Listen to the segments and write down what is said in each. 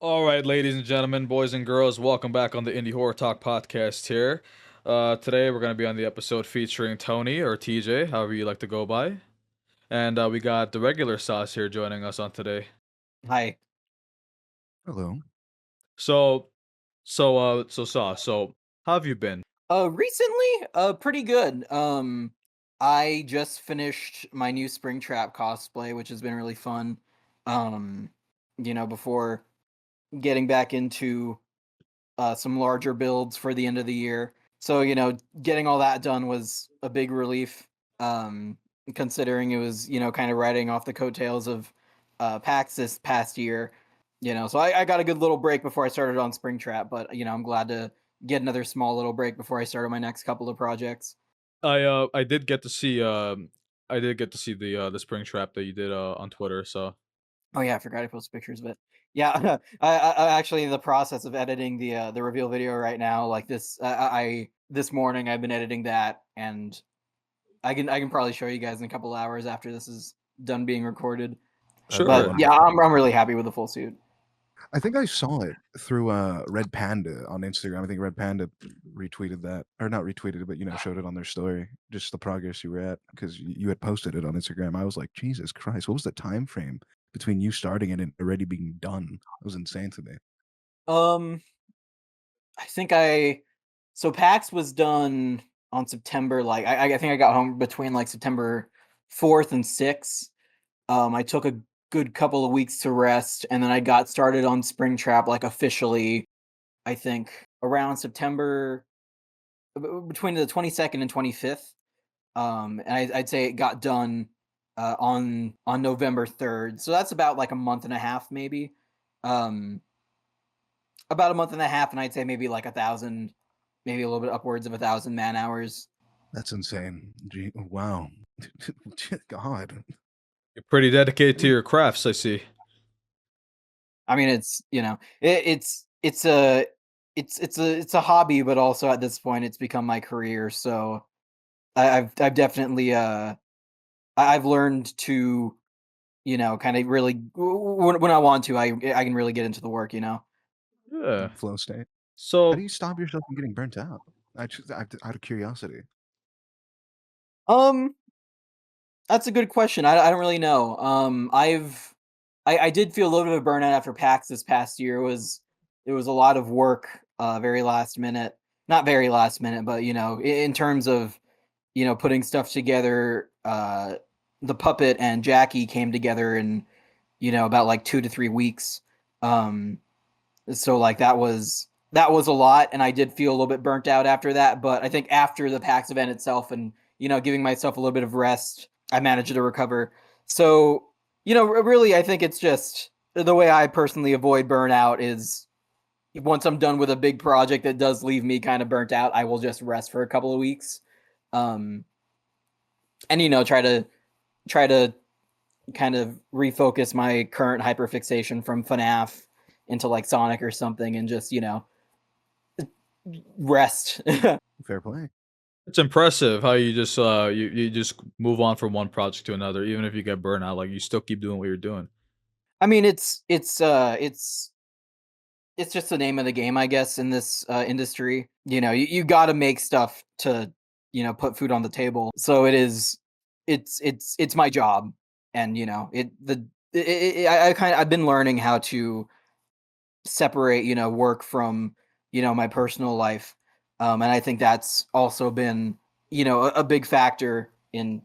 All right, ladies and gentlemen, boys and girls, welcome back on the Indie Horror Talk podcast here. Today we're going to be on the episode featuring Tony or TJ, however you like to go by. And we got the regular sauce here joining us on today. Hi. Hello. So Sauce, so how have you been? Recently, pretty good. I just finished my new Springtrap cosplay, which has been really fun. Um, before getting back into some larger builds for the end of the year. So, getting all that done was a big relief. Considering it was, kind of riding off the coattails of PAX this past year. So I got a good little break before I started on Springtrap, but I'm glad to get another small little break before I start on my next couple of projects. I did get to see the spring trap that you did on Twitter, so Oh yeah, I forgot I posted pictures of it. Yeah, I'm actually in the process of editing the reveal video right now. Like this, this morning I've been editing that, and I can probably show you guys in a couple hours after this is done being recorded. That'd be But sure. yeah, wonderful. I'm really happy with the full suit. I think I saw it through Red Panda on Instagram. I think Red Panda retweeted that, or not retweeted it, but showed it on their story. Just the progress you were at because you had posted it on Instagram. I was like, Jesus Christ, what was the time frame between you starting it and already being done? It was insane to me. Um, I think I so PAX was done on September. Like I think I got home between like September 4th and 6th. I took a good couple of weeks to rest, and then I got started on Springtrap like officially. I think around September between the 22nd and 25th. And I'd say it got done on November 3rd. So that's about like a month and a half, maybe. Um, about a month and a half, and I'd say maybe like 1,000, maybe a little bit upwards of 1,000 man hours. That's insane. Wow. God. You're pretty dedicated to your crafts, I see. I mean, it's a hobby, but also at this point, it's become my career. So I've definitely I've learned to kind of really when I want to, I can really get into the work. Yeah. Flow state. How do So you stop yourself from getting burnt out? Out of curiosity. Um, that's a good question. I don't really know. I did feel a little bit of burnout after PAX this past year. It was a lot of work, very last minute. Not very last minute, but in terms of putting stuff together. The puppet and Jackie came together in about like 2 to 3 weeks. Um, so like that was a lot, and I did feel a little bit burnt out after that. But I think after the PAX event itself, and giving myself a little bit of rest, I managed to recover. So really, I think it's just the way I personally avoid burnout is once I'm done with a big project that does leave me kind of burnt out, I will just rest for a couple of weeks, um, and try to kind of refocus my current hyperfixation from FNAF into like Sonic or something, and just rest. Fair play. it's impressive how you just you just move on from one project to another, even if you get burnout, like you still keep doing what you're doing. I mean, it's just the name of the game, I guess, in this industry. You got to make stuff to put food on the table. So it's my job, and I've been learning how to separate work from my personal life, and I think that's also been a big factor in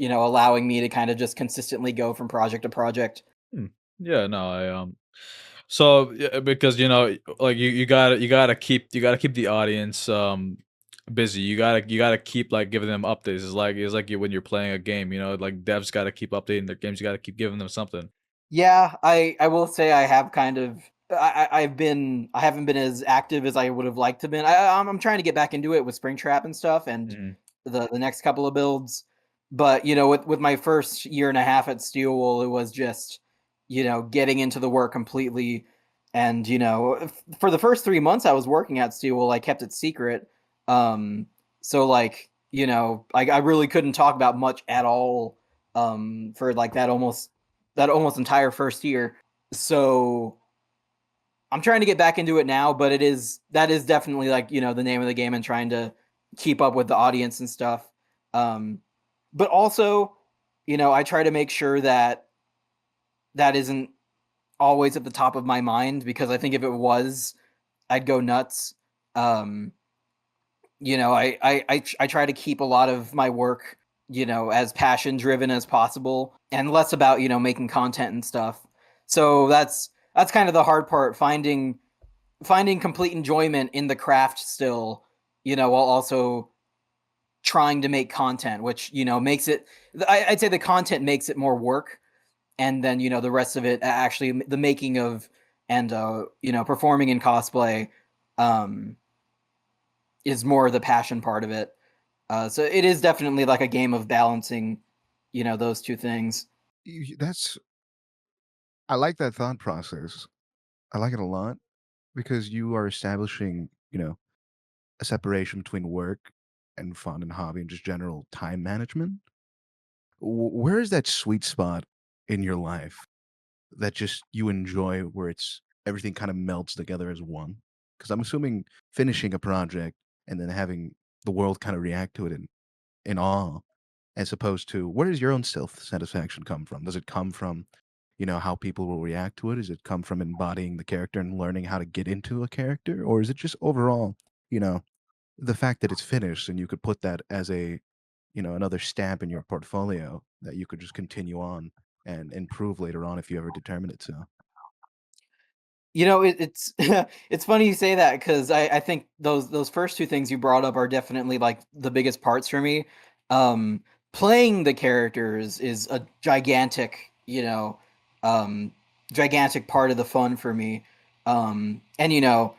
allowing me to kind of just consistently go from project to project. Hmm. Yeah, no, so yeah, because like you gotta keep the audience busy. You gotta keep like giving them updates. It's like when you're playing a game, like devs gotta keep updating their games. You gotta keep giving them something. Yeah, I will say I have kind of I haven't been as active as I would have liked to been. I'm trying to get back into it with Springtrap and stuff, and Mhm. the next couple of builds. But with my first year and a half at Steelwool, it was just getting into the work completely. And for the first 3 months I was working at Steelwool, I kept it secret. So like I really couldn't talk about much at all for like that almost entire first year. So I'm trying to get back into it now, but that is definitely like, you know, the name of the game and trying to keep up with the audience and stuff. But also, you know, I try to make sure that that isn't always at the top of my mind, because I think if it was, I'd go nuts. Um, you know, I try to keep a lot of my work, you know, as passion driven as possible and less about, you know, making content and stuff. So that's kind of the hard part, finding complete enjoyment in the craft still, you know, while also trying to make content, which, you know, makes it, I'd say the content makes it more work. And then, you know, the rest of it, actually the making of and, you know, performing in cosplay, um, is more the passion part of it. So it is definitely like a game of balancing, you know, those two things. That's I like that thought process. I like it a lot because you are establishing, a separation between work and fun and hobby and just general time management. Where is that sweet spot in your life that just you enjoy where it's everything kind of melts together as one? Because I'm assuming finishing a project and then having the world kind of react to it in awe, as opposed to where does your own self satisfaction come from? Does it come from, how people will react to it? Does it come from embodying the character and learning how to get into a character? Or is it just overall, you know, the fact that it's finished and you could put that as another stamp in your portfolio that you could just continue on and improve later on if you ever determine it so? You know, it's it's funny you say that, because I think those first two things you brought up are definitely like the biggest parts for me. Um, Playing the characters is a gigantic, you know, um, gigantic part of the fun for me. And you know,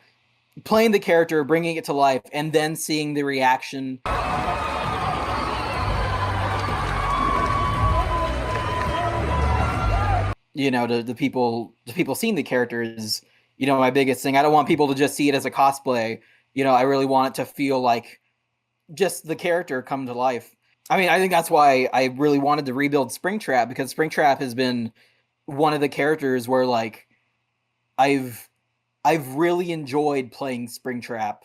playing the character, bringing it to life, and then seeing the reaction, you know, to the people seeing the character is, you know, my biggest thing. I don't want people to just see it as a cosplay. You know, I really want it to feel like just the character come to life. I mean, I think that's why I really wanted to rebuild Springtrap, because Springtrap has been one of the characters where like I've I've really enjoyed playing Springtrap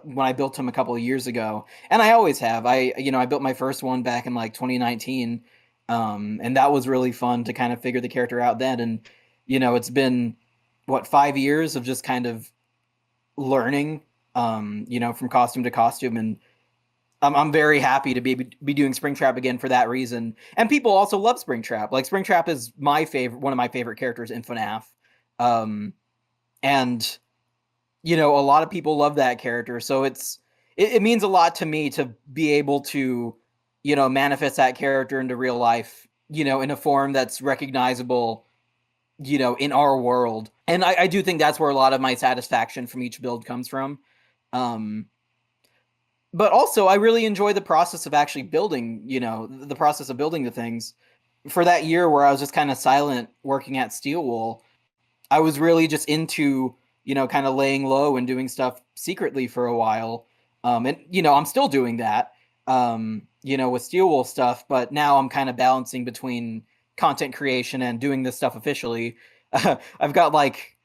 when I built him a couple of years ago, and I always have. I built my first one back in like 2019, and that was really fun to kind of figure the character out then. And you know, it's been what, 5 years of just kind of learning, you know, from costume to costume, and I'm very happy to be doing Springtrap again for that reason. And people also love Springtrap. Like Springtrap is one of my favorite characters in FNAF. Um, and you know, a lot of people love that character, so it means a lot to me to be able to, you know, manifest that character into real life, you know, in a form that's recognizable, you know, in our world. And I do think that's where a lot of my satisfaction from each build comes from. Um, but also I really enjoy the process of actually building, you know, the process of building the things. For that year where I was just kind of silent working at Steelwool, I was really just into, you know, kind of laying low and doing stuff secretly for a while. And you know, I'm still doing that, you know, with Steelwool stuff, but now I'm kind of balancing between content creation and doing this stuff officially. I've got like,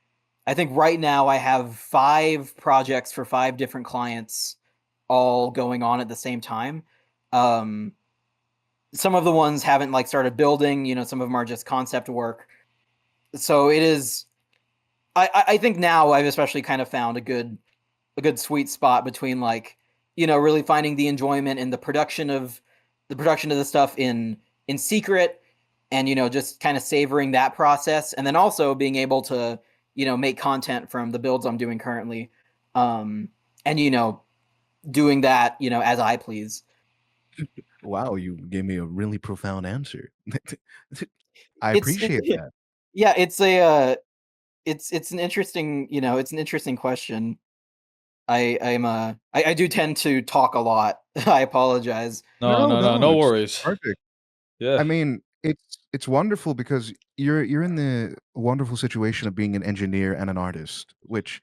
I think right now I have 5 projects for 5 different clients all going on at the same time. Um, some of the ones haven't like started building, you know, some of them are just concept work. So it is, I think now I've especially kind of found a good sweet spot between like, you know, really finding the enjoyment in the production of the stuff in secret, and you know, just kind of savoring that process, and then also being able to, you know, make content from the builds I'm doing currently, um and you know, doing that, you know, as I please. Wow, you gave me a really profound answer. I It's appreciate that. yeah, it's a it's an interesting, you know, it's an interesting question. I do tend to talk a lot. I apologize. No, No, no, no, no, no it's worries. perfect. Yeah. I mean, it's wonderful because you're in the wonderful situation of being an engineer and an artist, which,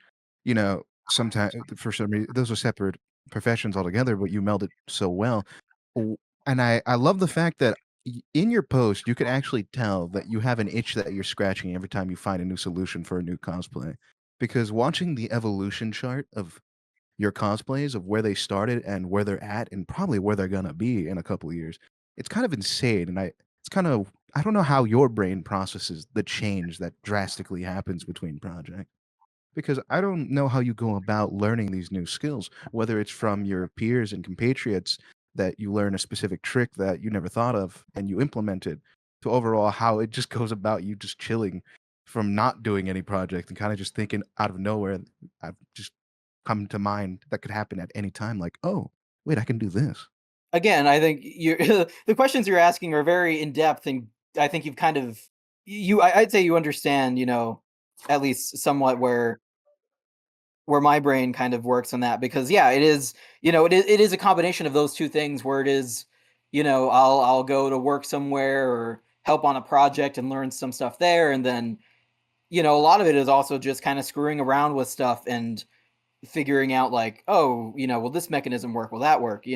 sometimes for some reason those are separate professions altogether, but you meld it so well. W- And I love the fact that in your post you can actually tell that you have an itch that you're scratching every time you find a new solution for a new cosplay. because watching the evolution chart of your cosplays of where they started and where they're at and probably where they're gonna be in a couple of years, it's kind of insane, and it's kind of I don't know how your brain processes the change that drastically happens between projects. Because I don't know how you go about learning these new skills, whether it's from your peers and compatriots that you learn a specific trick that you never thought of and you implement it, to overall how it just goes about you just chilling from not doing any project and kind of just thinking out of nowhere. I've just come to mind that could happen at any time, like, oh, wait, I can do this. Again, I think you the questions you're asking are very in depth, and I think you've kind of I'd say you understand, at least somewhat where my brain kind of works on that because yeah, it is, it is a combination of those two things where it is, I'll go to work somewhere or help on a project and learn some stuff there and then, a lot of it is also just kind of screwing around with stuff and figuring out like, oh, will this mechanism work? Will that work?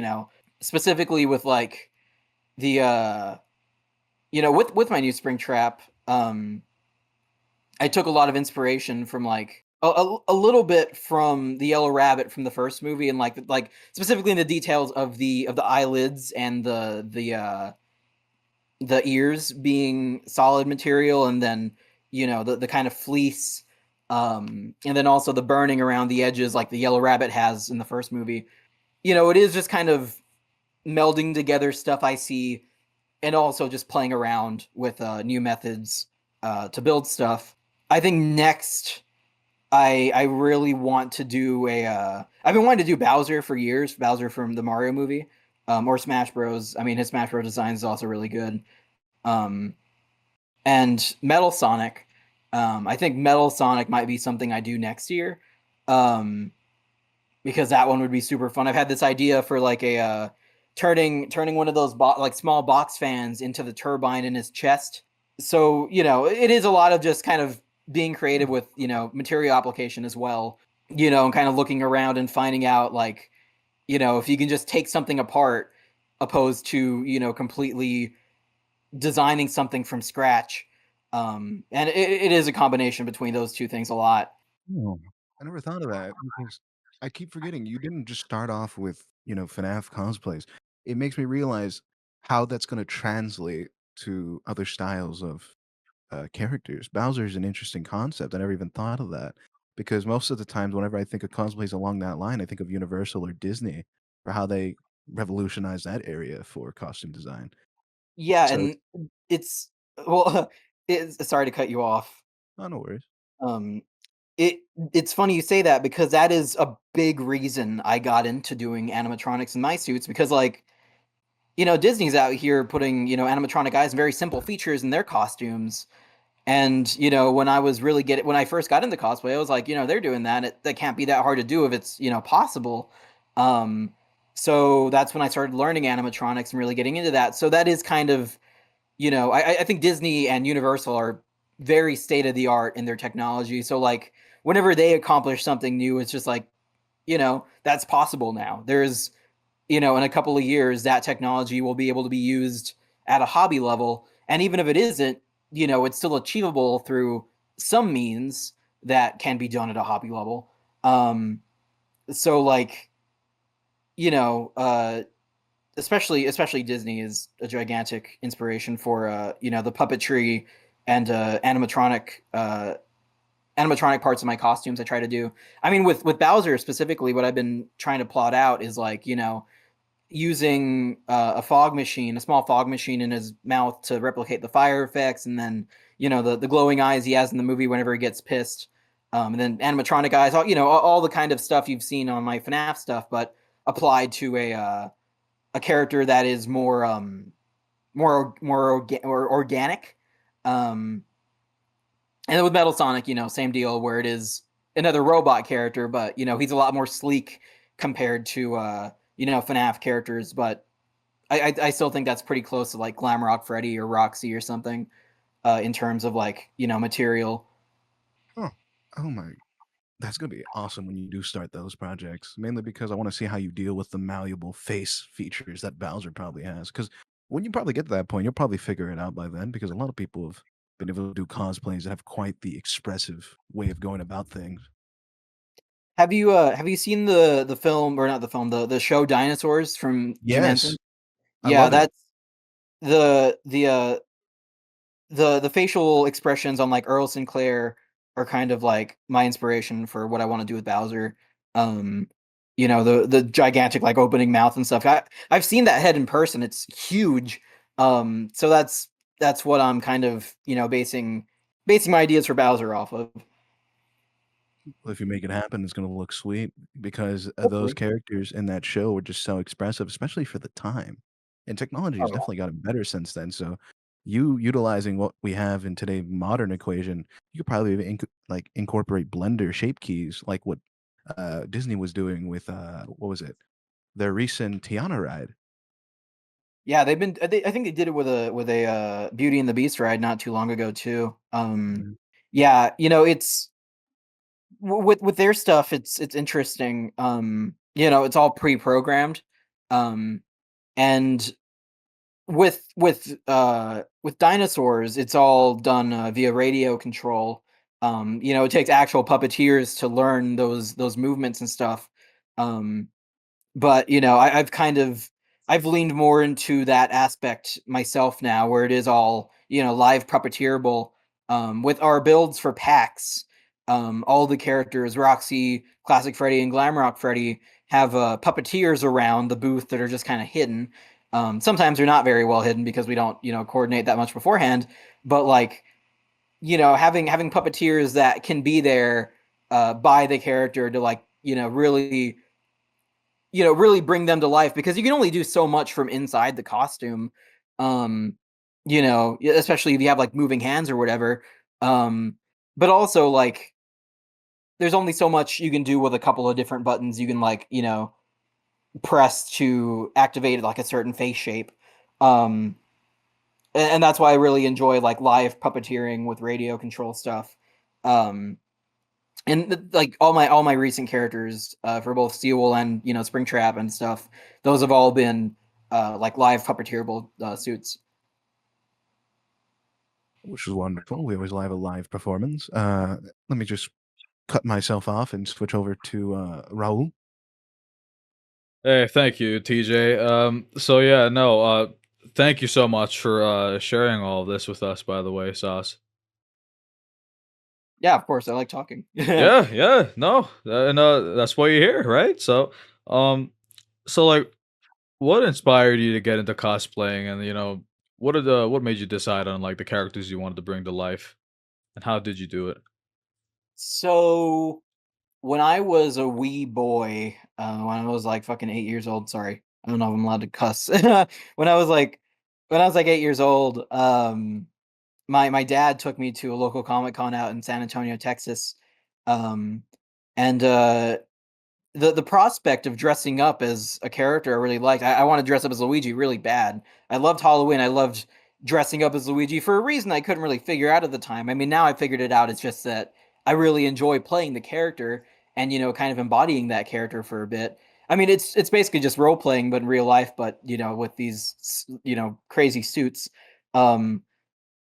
Specifically with like the with my new Springtrap, I took a lot of inspiration from like a little bit from the Yellow Rabbit from the first movie, and like specifically in the details of the eyelids and the ears being solid material, and then the kind of fleece, and then also the burning around the edges, like the Yellow Rabbit has in the first movie. It is just kind of melding together stuff I see, and also just playing around with new methods to build stuff. I think next I really want to do a I've been wanting to do Bowser for years, Bowser from the Mario movie, or Smash Bros. I mean, his Smash Bros. Design is also really good. Um, and Metal Sonic, I think Metal Sonic might be something I do next year, um, because that one would be super fun. I've had this idea for like a turning one of those like small box fans into the turbine in his chest. So it is a lot of just kind of being creative with material application as well, and kind of looking around and finding out like if you can just take something apart opposed to completely designing something from scratch. And it is a combination between those two things a lot. Oh, I never thought of that because I keep forgetting you didn't just start off with, FNAF cosplays. It makes me realize how that's going to translate to other styles of characters. Bowser is an interesting concept. I never even thought of that because most of the times, whenever I think of cosplays along that line, I think of Universal or Disney for how they revolutionized that area for costume design. Yeah, So and it's well, it's sorry to cut you off. oh, no worries. Um, it it's funny you say that because that is a big reason I got into doing animatronics in my suits because like, Disney's out here putting, animatronic guys and very simple features in their costumes. And, when when I first got into cosplay, I was like, they're doing that. That can't be that hard to do if it's, possible. Um, so that's when I started learning animatronics and really getting into that. So that is kind of, I think Disney and Universal are very state of the art in their technology. So like whenever they accomplish something new, it's just like, that's possible now. There's, in a couple of years, that technology will be able to be used at a hobby level. And even if it isn't, it's still achievable through some means that can be done at a hobby level. So like, you know, uh, especially Disney is a gigantic inspiration for the puppetry and animatronic parts of my costumes I try to do. I mean, with Bowser specifically, what I've been trying to plot out is like, using a small fog machine in his mouth to replicate the fire effects, and then the glowing eyes he has in the movie whenever he gets pissed, and then animatronic eyes, all the kind of stuff you've seen on my FNAF stuff, but applied to a character that is more organic. Um, and then with Metal Sonic, same deal where it is another robot character, but he's a lot more sleek compared to FNAF characters. But I still think that's pretty close to like Glamrock Freddy or Roxy or something in terms of like material. Oh, oh my, that's gonna be awesome when you do start those projects. Mainly because I want to see how you deal with the malleable face features that Bowser probably has. Because when you probably get to that point, you'll probably figure it out by then. Because a lot of people have been able to do cosplays that have quite the expressive way of going about things. Have you seen the film, or not the film, the show Dinosaurs from Jim Henson? Yes, I Yeah, love it. that's the the uh the facial expressions on like Earl Sinclair are kind of like my inspiration for what I want to do with Bowser. Um, the gigantic like opening mouth and stuff. I've seen that head in person. It's huge. So that's what I'm kind of basing my ideas for Bowser off of. Well, if you make it happen, it's gonna look sweet because, those Hopefully. characters in that show were just so expressive, especially for the time, and technology has Oh, definitely gotten better since then, so you utilizing what we have in today modern equation, you could probably even incorporate Blender shape keys like what, Disney was doing with, what was it? Their recent Tiana ride. yeah, I think they did it with a Beauty and the Beast ride not too long ago too. Mhm. Yeah, it's with their stuff, it's interesting. It's all pre-programmed. Um, and with dinosaurs, it's all done via radio control. It takes actual puppeteers to learn those movements and stuff. Um, but I've leaned more into that aspect myself now, where it is all live puppeteerable. With our builds for packs, all the characters, Roxy, Classic Freddy, and Glamrock Freddy, have puppeteers around the booth that are just kind of hidden. Sometimes they're not very well hidden because we don't coordinate that much beforehand. But like having puppeteers that can be there by the character to like really bring them to life, because you can only do so much from inside the costume. Especially if you have like moving hands or whatever. Um, but also like there's only so much you can do with a couple of different buttons you can like, press to activate like a certain face shape. Um, and that's why I really enjoy like live puppeteering with radio control stuff. Um, like all my recent characters for both Steel and Springtrap and stuff, those have all been like live puppeteerable suits. Which is wonderful. We always live a live performance. Let me just cut myself off and switch over to, Raul. Hey, thank you, TJ. So yeah, no, thank you so much for sharing all of this with us. By the way, Sauce. Yeah, of course, I like talking. Yeah, yeah, no, and that's why you're here, right? Um, so like, what inspired you to get into cosplaying, and what made you decide on like the characters you wanted to bring to life, and how did you do it? So when I was a wee boy, when I was like fucking 8 years old, sorry, I don't know if I'm allowed to cuss. when I was like when I was like 8 years old, my dad took me to a local Comic Con out in San Antonio, Texas. Um, and the prospect of dressing up as a character I really liked. I want to dress up as Luigi really bad. I loved Halloween. I loved dressing up as Luigi for a reason I couldn't really figure out at the time. I mean, now I figured it out. It's just that I really enjoy playing the character and kind of embodying that character for a bit. I mean, it's basically just role playing, but in real life, but with these crazy suits. Um,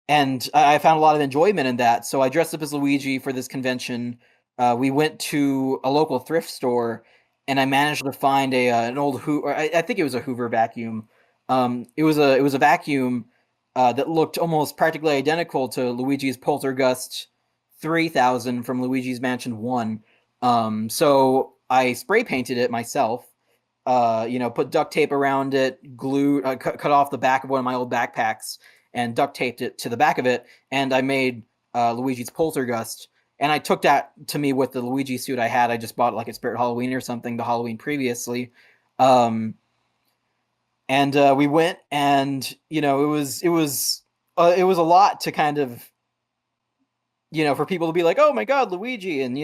and I found a lot of enjoyment in that. So I dressed up as Luigi for this convention. We went to a local thrift store, and I managed to find an old I think it was a Hoover vacuum. It was a vacuum that looked almost practically identical to Luigi's Poltergust 3000 from Luigi's Mansion 1. So I spray painted it myself. Put duct tape around it, glued, cut off the back of one of my old backpacks, and duct taped it to the back of it. And I made Luigi's Poltergust. And I took that to me with the Luigi suit I had. I just bought like a Spirit Halloween or something the Halloween previously. Um, and we went, and it was a lot to kind of for people to be like, "Oh my God, Luigi," and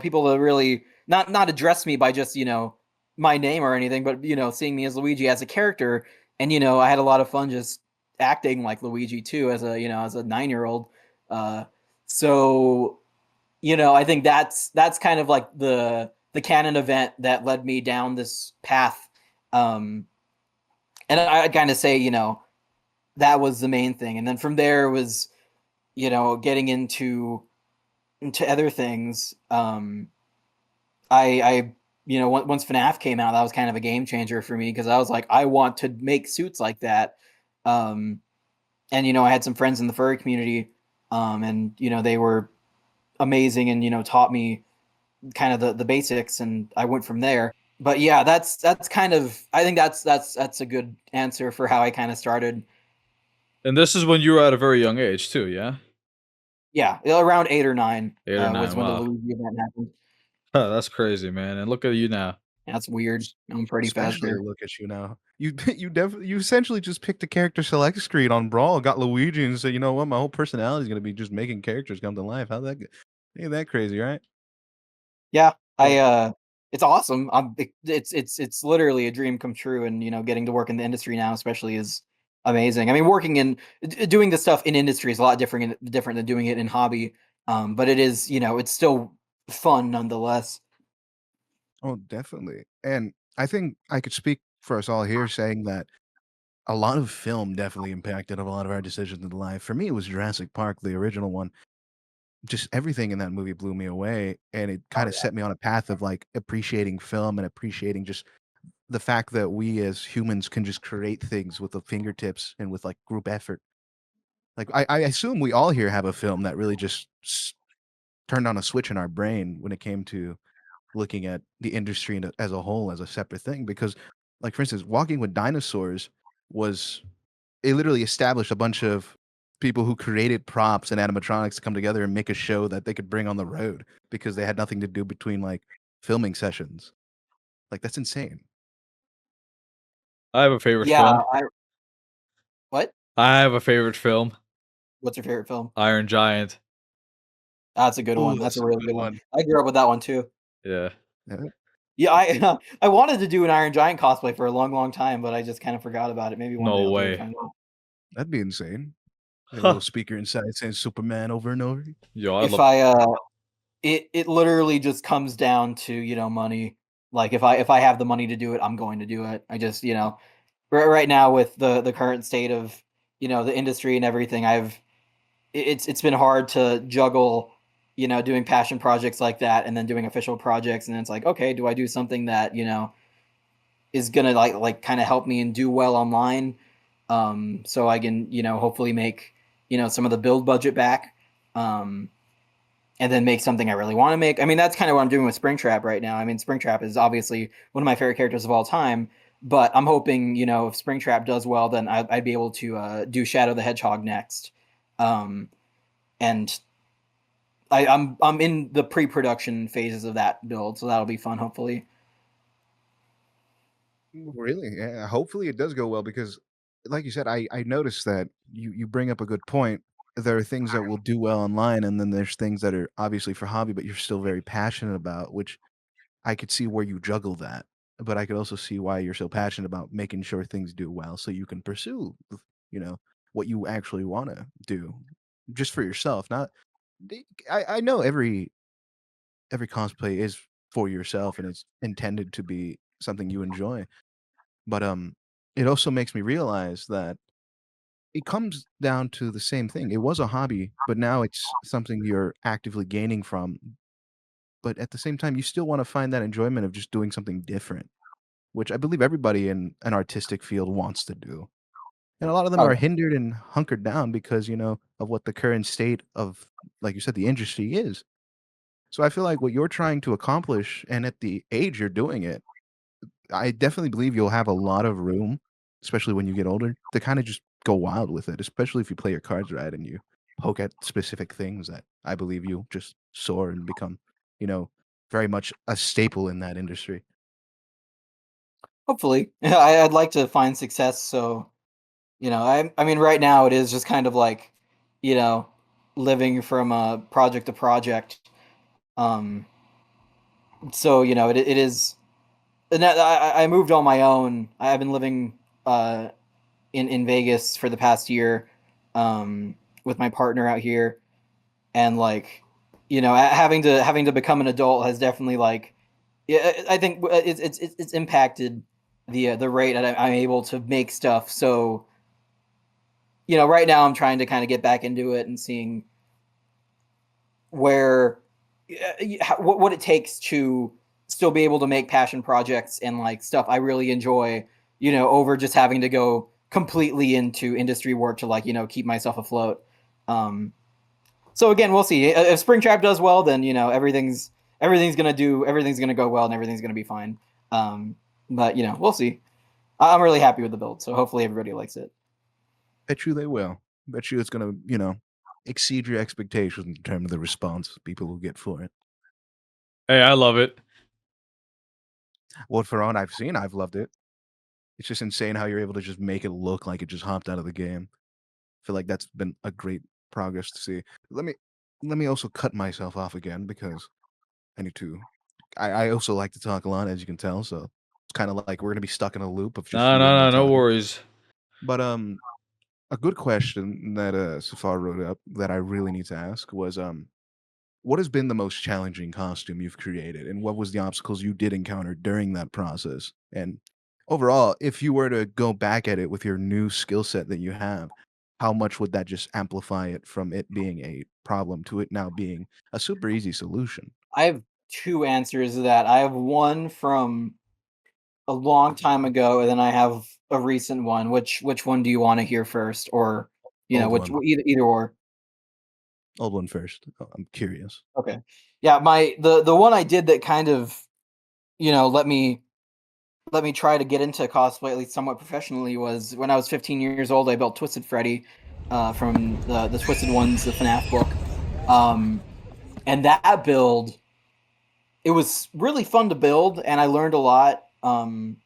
people to really not address me by just my name or anything, but seeing me as Luigi as a character, and I had a lot of fun just acting like Luigi too as a 9-year-old. Uh, so I think that's kind of like the canon event that led me down this path. Um, and I'd kind of say that was the main thing, and then from there was getting into other things, I once FNAF came out, that was kind of a game changer for me because I was like, I want to make suits like that. Um, and I had some friends in the furry community, and they were amazing and taught me kind of the basics, and I went from there. But yeah, that's kind of, I think that's a good answer for how I kind of started. And this is when you were at a very young age too, yeah? Yeah, around 8 or 9 8 or 9, was when the wow. Luigi event happened. That's crazy, man, and look at you now. That's weird. S I'm pretty fast especially there. look at you now. You you essentially just picked a character select screen on Brawl, got Luigi, and said, "You know what? My whole personality is gonna be just making characters come to life." How that g Ain't that crazy, right? Yeah, Oh, it's awesome. It's literally a dream come true, and getting to work in the industry now, especially, is amazing. I mean, working in doing this stuff in industry is a lot different than doing it in hobby. But it is, it's still fun nonetheless. oh, definitely, and I think I could speak for us all here saying that a lot of film definitely impacted a lot of our decisions in life. For me, it was Jurassic Park, the original one. Just everything in that movie blew me away, and it Oh kinda yeah. set me on a path of, like, appreciating film and appreciating just the fact that we as humans can just create things with the fingertips and with, like, group effort. Like, I assume we all here have a film that really just turned on a switch in our brain when it came to looking at the industry and as a whole as a separate thing because, like, for instance, Walking with Dinosaurs was it literally established a bunch of people who created props and animatronics to come together and make a show that they could bring on the road because they had nothing to do between, like, filming sessions. Like, that's insane. I have a favorite Yeah. film. What? I have a favorite film, What's your favorite film? Iron Giant. That's a good Oh, one. That's that's a a really good good one. one. I grew up with that one too. Yeah. Yeah, Yeah, I I wanted to do an Iron Giant cosplay for a long, long time, but I just kind of forgot about it. Maybe one day No I'll do it way. finally. that'd be insane. Like a little Huh. speaker inside saying Superman over and over. Yo, I If love I it literally just comes down to, money. Like if I have the money to do it, I'm going to do it. I just, right now with the current state of, the industry and everything, it's been hard to juggle, doing passion projects like that and then doing official projects, and then it's like, okay, do I do something that, is gonna like kind of help me and do well online, so I can hopefully make some of the build budget back, um, and then make something I really want to make. I mean, that's kind of what I'm doing with Springtrap right now. I mean, Springtrap is obviously one of my favorite characters of all time, but I'm hoping if Springtrap does well, then I'd be able to do Shadow the Hedgehog next, and I'm in the pre-production phases of that build, so that'll be fun. Hopefully, Really? Yeah, hopefully it does go well because like you said, I noticed that you bring up a good point. There are things that will do well online and then there's things that are obviously for hobby, but you're still very passionate about, which I could see where you juggle that. But I could also see why you're so passionate about making sure things do well so you can pursue, you know, what you actually want to do just for yourself. Not I know every cosplay is for yourself and it's intended to be something you enjoy. But, it also makes me realize that it comes down to the same thing. It was a hobby, but now it's something you're actively gaining from. But at the same time, you still wanna find that enjoyment of just doing something different, which I believe everybody in an artistic field wants to do. And a lot of them oh are yeah. hindered and hunkered down because, of what the current state of, like you said, the industry is. So I feel like what you're trying to accomplish and at the age you're doing it I definitely believe you'll have a lot of room, especially when you get older, to kinda just go wild with it, especially if you play your cards right and you poke at specific things that I believe you'll just soar and become, you know, very much a staple in that industry. Hopefully, yeah, I'd like to find success. So I mean, right now it is just kind of like, you know, living from project to project. Um, so it is. And I moved on my own. I've been living uh in Vegas for the past year, with my partner out here, and like, having to become an adult has definitely, like, yeah, I think it's impacted the rate that I'm able to make stuff. So right now I'm trying to kind of get back into it and seeing where what it takes to still be able to make passion projects and like stuff I really enjoy, over just having to go completely into industry work to like, keep myself afloat. So again, we'll see. If Springtrap does well, then everything's gonna go well and everything's gonna be fine. But we'll see. I'm really happy with the build, so hopefully everybody likes it. Bet you they will. Bet you it's gonna, exceed your expectations in terms of the response people will get for it. Hey, I love it. What for on I've seen, I've loved it. It's just insane how you're able to just make it look like it just hopped out of the game. I feel like that's been a great progress to see. Let me also cut myself off again because I need to. I also like to talk a lot, as you can tell. So it's kind of like we're gonna be stuck in a loop of just No, you no, and me no, no talking. worries. But a good question that Safar wrote up that I really need to ask was what has been the most challenging costume you've created, and what was the obstacles you did encounter during that process? And overall, if you were to go back at it with your new skill set that you have, how much would that just amplify it from it being a problem to it now being a super easy solution? I have two answers to that. I have one from a long time ago, and then I have a recent one. Which one do you want to hear first, or Old which one. either or? Old one first. Oh, I'm curious. Okay, yeah, the one I did that kind of let me try to get into cosplay at least somewhat professionally was when I was 15 years old. I built Twisted Freddy from the Twisted Ones, the FNAF book, and that build, it was really fun to build, and I learned a lot. I'd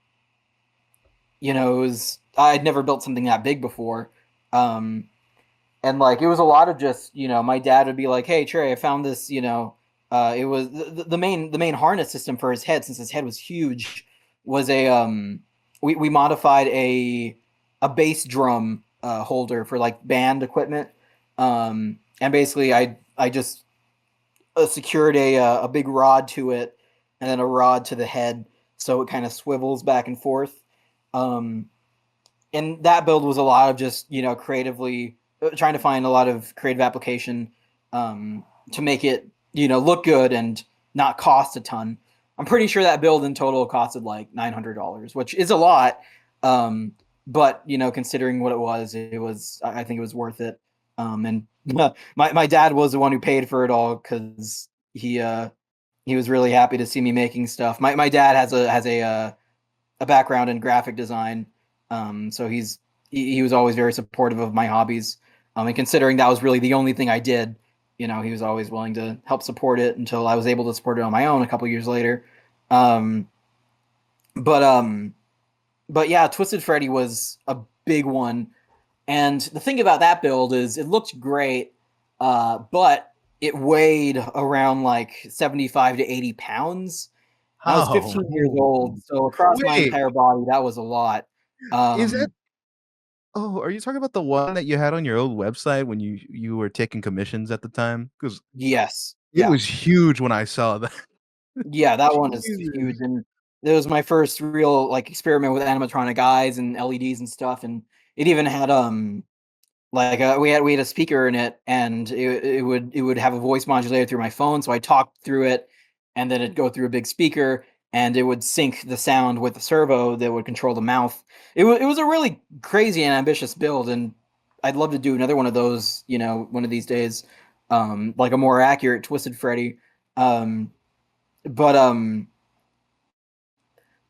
never built something that big before. And like it was a lot of just, my dad would be like, "Hey Trey, I found this," it was the main harness system for his head, since his head was huge, was we modified a bass drum holder for like band equipment. And basically I just secured a big rod to it, and then a rod to the head, so it kind of swivels back and forth. Um, and that build was a lot of just creatively trying to find a lot of creative application to make it look good and not cost a ton. I'm pretty sure that build in total costed like $900, which is a lot. But considering what it was I think it was worth it. And my dad was the one who paid for it all because he was really happy to see me making stuff. My dad has a background in graphic design, so he was always very supportive of my hobbies. And considering that was really the only thing I did, he was always willing to help support it until I was able to support it on my own a couple years later. Um, but but yeah, Twisted Freddy was a big one, and the thing about that build is it looked great, but it weighed around like 75 to 80 pounds. I was Oh, 15 years old, so across my wait, entire body, that was a lot. is that? Um, Oh, are you talking about the one that you had on your old website when you were taking commissions at the time? Because yes, it yeah, was huge when I saw that. yeah, that one is huge, Jesus. and it was my first real like experiment with animatronic eyes and LEDs and stuff, and it even had like we had a speaker in it, and it would have a voice modulator through my phone, so I talked through it, and then it'd go through a big speaker, and it would sync the sound with the servo that would control the mouth. It was a really crazy and ambitious build, and I'd love to do another one of those, one of these days, like a more accurate Twisted Freddy. Um, but um,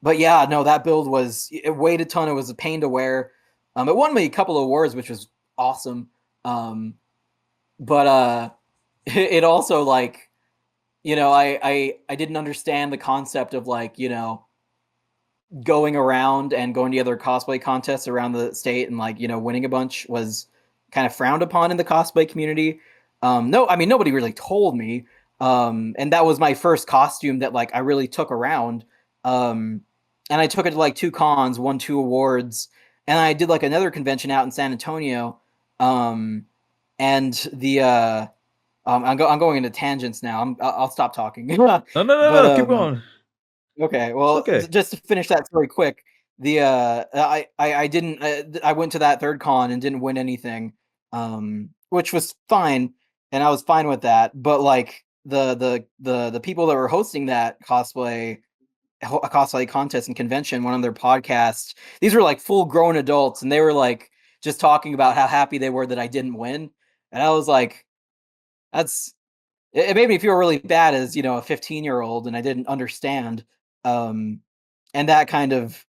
but yeah, no, that build it weighed a ton. It was a pain to wear. It won me a couple of awards, which was awesome. Um, but it also like I didn't understand the concept of like going around and going to other cosplay contests around the state and like winning a bunch was kind of frowned upon in the cosplay community. No, I mean nobody really told me. And that was my first costume that like I really took around. Um, and I took it to like two cons, won two awards, and I did like another convention out in San Antonio. Um, and the I'm going into tangents now. I'll stop talking. No, no, no, But no. Keep going. okay, It's well, okay. just to finish that story quick, I didn't I went to that third con and didn't win anything, which was fine, and I was fine with that. But like the people that were hosting that cosplay contest and convention, one of their podcasts, these were like full grown adults, and they were like just talking about how happy they were that I didn't win, and I was like, that's it made me feel really bad as, a 15-year-old, and I didn't understand. Um, and that kind of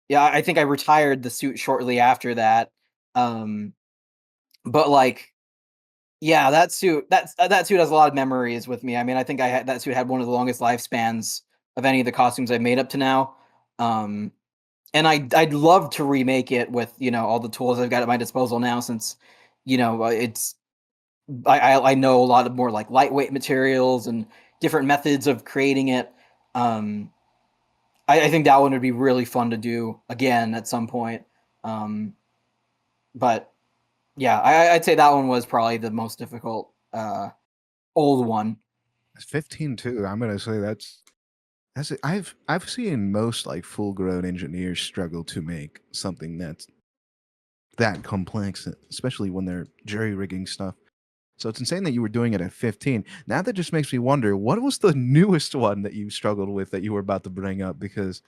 yeah, I think I retired the suit shortly after that. Um, but like, yeah, that suit has a lot of memories with me. I mean, I think that suit had one of the longest lifespans of any of the costumes I've made up to now. Um, and I'd love to remake it with, all the tools I've got at my disposal now, since, it's I know a lot of more like lightweight materials and different methods of creating it. Um, I think that one would be really fun to do again at some point. Um, but yeah, I'd say that one was probably the most difficult old one. It's 15 too. I'm gonna say that's it. I've seen most like full grown engineers struggle to make something that's that complex, especially when they're jury rigging stuff. So it's insane that you were doing it at 15. Now that just makes me wonder, what was the newest one that you struggled with that you were about to bring up? Because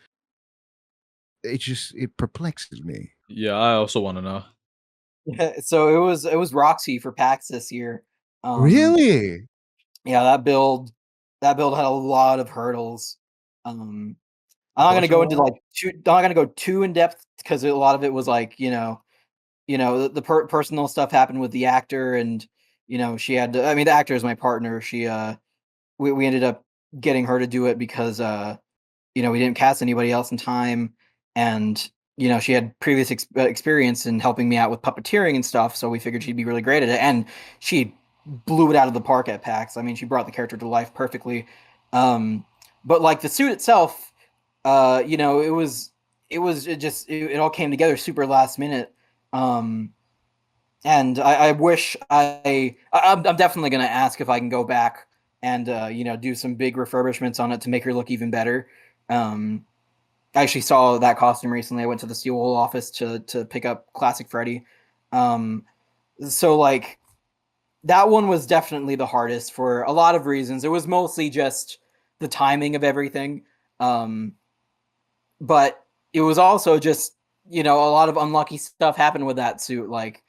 it perplexes me. Yeah, I also want to know. So it was Roxy for PAX this year. Um, Really? yeah, that build had a lot of hurdles. Um, I'm not gonna go into Unfortunately, like I'm not gonna go too in depth because a lot of it was like the personal stuff happened with the actor, and she had to. I mean, the actor is my partner. We ended up getting her to do it because we didn't cast anybody else in time, and she had previous experience in helping me out with puppeteering and stuff, so we figured she'd be really great at it, and she blew it out of the park at PAX. I mean, she brought the character to life perfectly. Um, but like the suit itself, it all came together super last minute. Um, and I wish I'm definitely gonna ask if I can go back and do some big refurbishments on it to make her look even better. Um, I actually saw that costume recently. I went to the Steel Wool office to pick up classic Freddy. Um, so like that one was definitely the hardest for a lot of reasons. It was mostly just the timing of everything. Um, but it was also just a lot of unlucky stuff happened with that suit. Like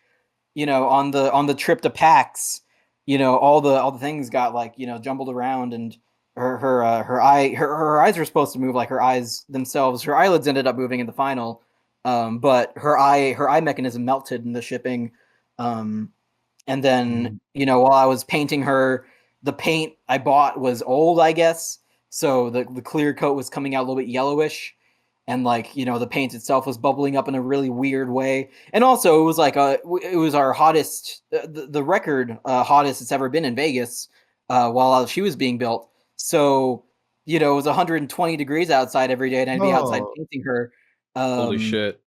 on the trip to PAX, all the things got like jumbled around, and her eyes were supposed to move like her eyes themselves. Her eyelids ended up moving in the final, but her eye mechanism melted in the shipping. Um, and then Mhm. while I was painting her, the paint I bought was old, I guess. So the clear coat was coming out a little bit yellowish, and like the paint itself was bubbling up in a really weird way. And also it was like it was our hottest, the record hottest it's ever been in Vegas while she was being built. So it was 120 degrees outside every day, and I'd be outside Oh, painting her. Holy Um, shit.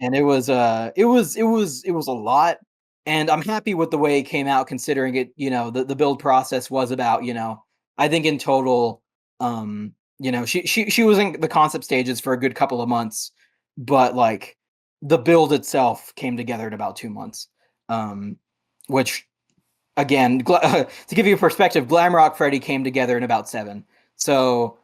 and it was a lot, and I'm happy with the way it came out, considering it, the build process was about, I think in total, she was in the concept stages for a good couple of months, but like the build itself came together in about 2 months. Um, which again, to give you a perspective, Glamrock Freddy came together in about 7. So,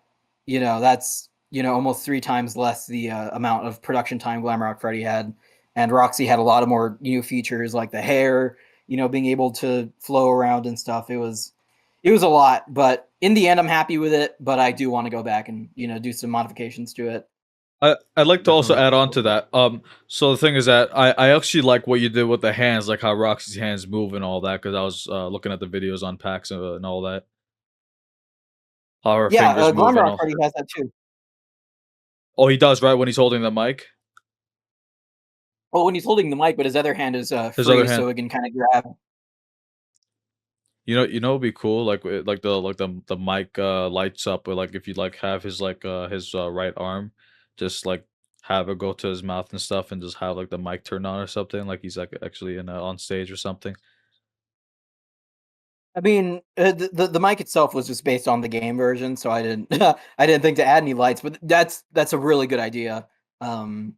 that's almost 3 times less the amount of production time Glamrock Freddy had, and Roxy had a lot of more new features like the hair, being able to flow around and stuff. It was a lot, but in the end, I'm happy with it. But I do want to go back and do some modifications to it. I'd like to also definitely. add on to that. So the thing is that I actually like what you did with the hands, like how Roxy's hands move and all that, because I was looking at the videos on PAX and all that, how her Yeah, fingers move and Glamrock all. Freddy has that too. Oh, he does, right, when he's holding the mic. Well, when he's holding the mic, but his other hand is His other free, hand. so he can kind of grab. It'd be cool, like the mic lights up, or like if you like have his right arm, just like have it go to his mouth and stuff, and just have like the mic turn on or something, like he's like actually in on stage or something. I mean, the mic itself was just based on the game version, so I didn't I didn't think to add any lights, but that's a really good idea. Um,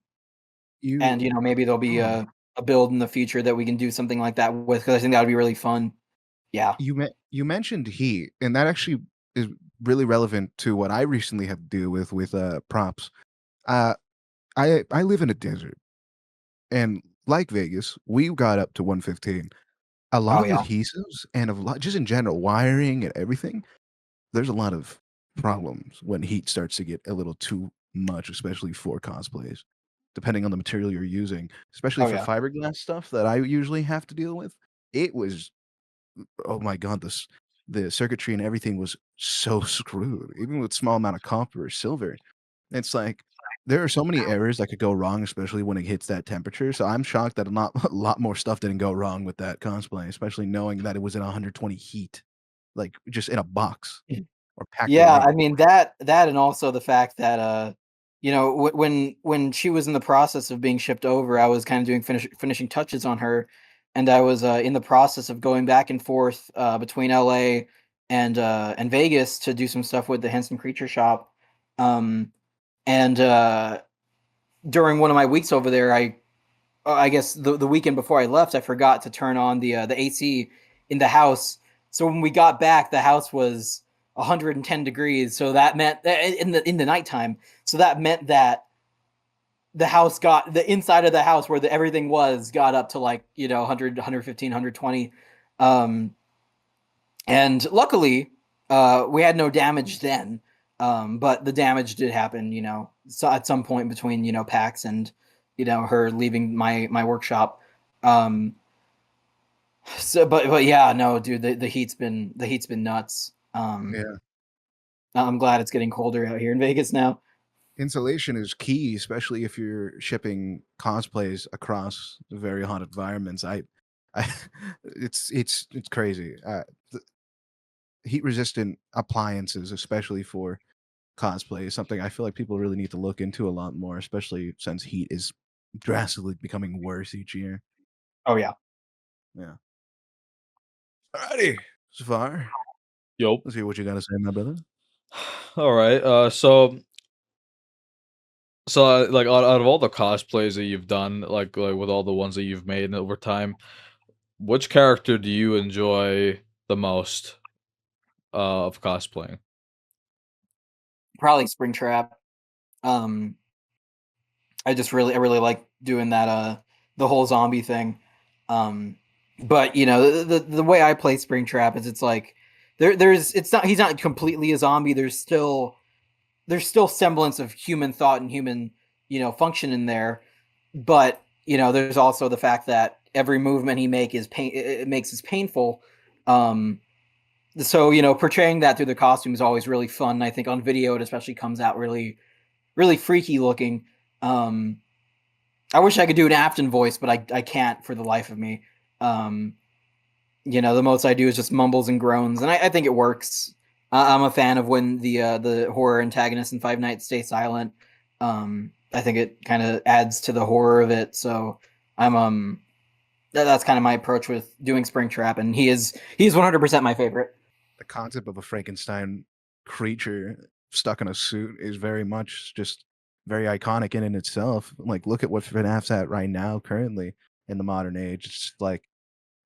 and You maybe there'll be oh, a build in the future that we can do something like that with, because I think that would be really fun. Yeah. you mentioned heat, and that actually is really relevant to what I recently had to do with props. Uh, I live in a desert, and like Vegas, we got up to 115. A lot Oh of yeah. adhesives and a lot just in general, wiring and everything, there's a lot of problems when heat starts to get a little too much, especially for cosplays, depending on the material you're using, especially Oh for yeah. fiberglass stuff that I usually have to deal with. It was oh my god, the circuitry and everything was so screwed, even with small amount of copper or silver. It's like there are so many errors that could go wrong, especially when it hits that temperature. So I'm shocked that a lot more stuff didn't go wrong with that cosplay, especially knowing that it was in 120 heat, like just in a box or packed Yeah, away. I mean that and also the fact that when she was in the process of being shipped over, I was kind of doing finishing touches on her, and I was in the process of going back and forth between LA and Vegas to do some stuff with the Henson Creature Shop. Um and during one of my weeks over there, I guess the weekend before I left, I forgot to turn on the AC in the house. So when we got back, the house was 110 degrees. So that meant that in the nighttime. So that meant that the house got the inside of the house where everything was got up to like 100, 115, 120. Um, and luckily, we had no damage then. But the damage did happen, so at some point between PAX and her leaving my workshop. Um, so, but yeah, no, dude, the heat's been nuts. Yeah. I'm glad it's getting colder out here in Vegas now. Insulation is key, especially if you're shipping cosplays across very hot environments. I it's crazy. Heat resistant appliances, especially for cosplay, is something I feel like people really need to look into a lot more, especially since heat is drastically becoming worse each year. Oh yeah. Yeah. Alrighty, Safar. Yo. Let's hear what you got to say, my brother. All right. Like out of all the cosplays that you've done, like with all the ones that you've made over time, which character do you enjoy the most of cosplaying? Probably Springtrap. Um, I really like doing that the whole zombie thing. Um, but the way I play Springtrap is it's like there's it's not he's not completely a zombie. There's still semblance of human thought and human function in there, but there's also the fact that every movement he make is pain it makes is painful. Um, so portraying that through the costume is always really fun. I think on video it especially comes out really really freaky looking. Um, I wish I could do an Afton voice, but I can't for the life of me. Um, the most I do is just mumbles and groans, and I think it works. I'm a fan of when the horror antagonist in Five Nights stay silent. I think it kind of adds to the horror of it. So I'm that's kind of my approach with doing Springtrap, and he's 100% my favorite. The concept of a Frankenstein creature stuck in a suit is very much just very iconic in itself. Like, look at what FNAF's at right now, currently in the modern age. It's like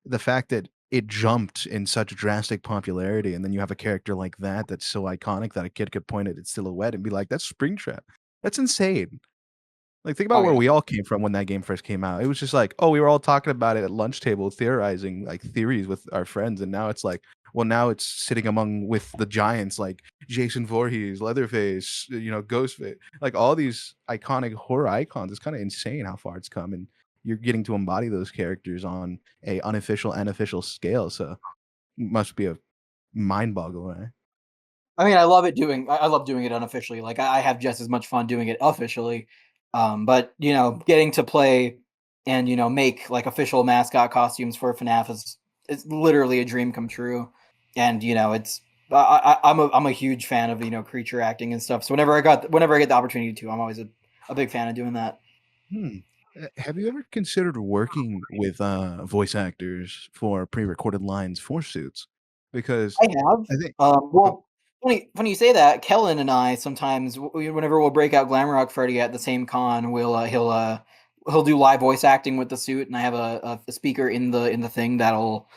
the fact that it jumped in such drastic popularity, and then you have a character like that that's so iconic that a kid could point at its silhouette and be like, "That's Springtrap." That's insane. Like, think Oh about where yeah. we all came from when that game first came out. It was just like, oh, we were all talking about it at lunch table, theorizing like theories with our friends, and now it's like, well, now it's sitting among with the giants like Jason Voorhees, Leatherface, Ghostface, like all these iconic horror icons. It's kind of insane how far it's come, and you're getting to embody those characters on a unofficial and official scale. So, must be a mind boggle, right? I mean, I love doing it unofficially. Like I have just as much fun doing it officially. But getting to play and make like official mascot costumes for FNAF is literally a dream come true. And it's I'm a huge fan of creature acting and stuff. So whenever I get the opportunity to, I'm always a big fan of doing that. Hmm. Have you ever considered working with voice actors for pre-recorded lines for suits? Because I have. I think oh, Well, Funny you say that. Kellen and I sometimes, whenever we'll break out Glamrock Freddy at the same con, he'll do live voice acting with the suit, and I have a speaker in the thing that'll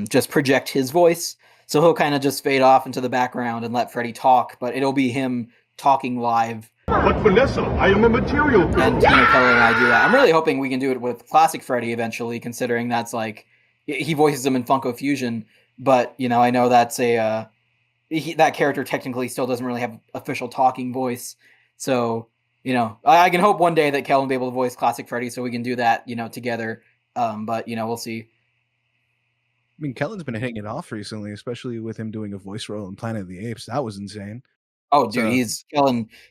just project his voice. So he'll kind of just fade off into the background and let Freddy talk, but it'll be him talking live. But Vanessa, I am a material girl. And Kelly and I do that. I'm really hoping we can do it with Classic Freddy eventually, considering that's like he voices him in Funko Fusion. But I know that's that character technically still doesn't really have official talking voice. So I can hope one day that Kel will be able to voice Classic Freddy, so we can do that together. But we'll see. I mean, Kellen's been hitting it off recently, especially with him doing a voice role in Planet of the Apes. That was insane. Oh, dude, he's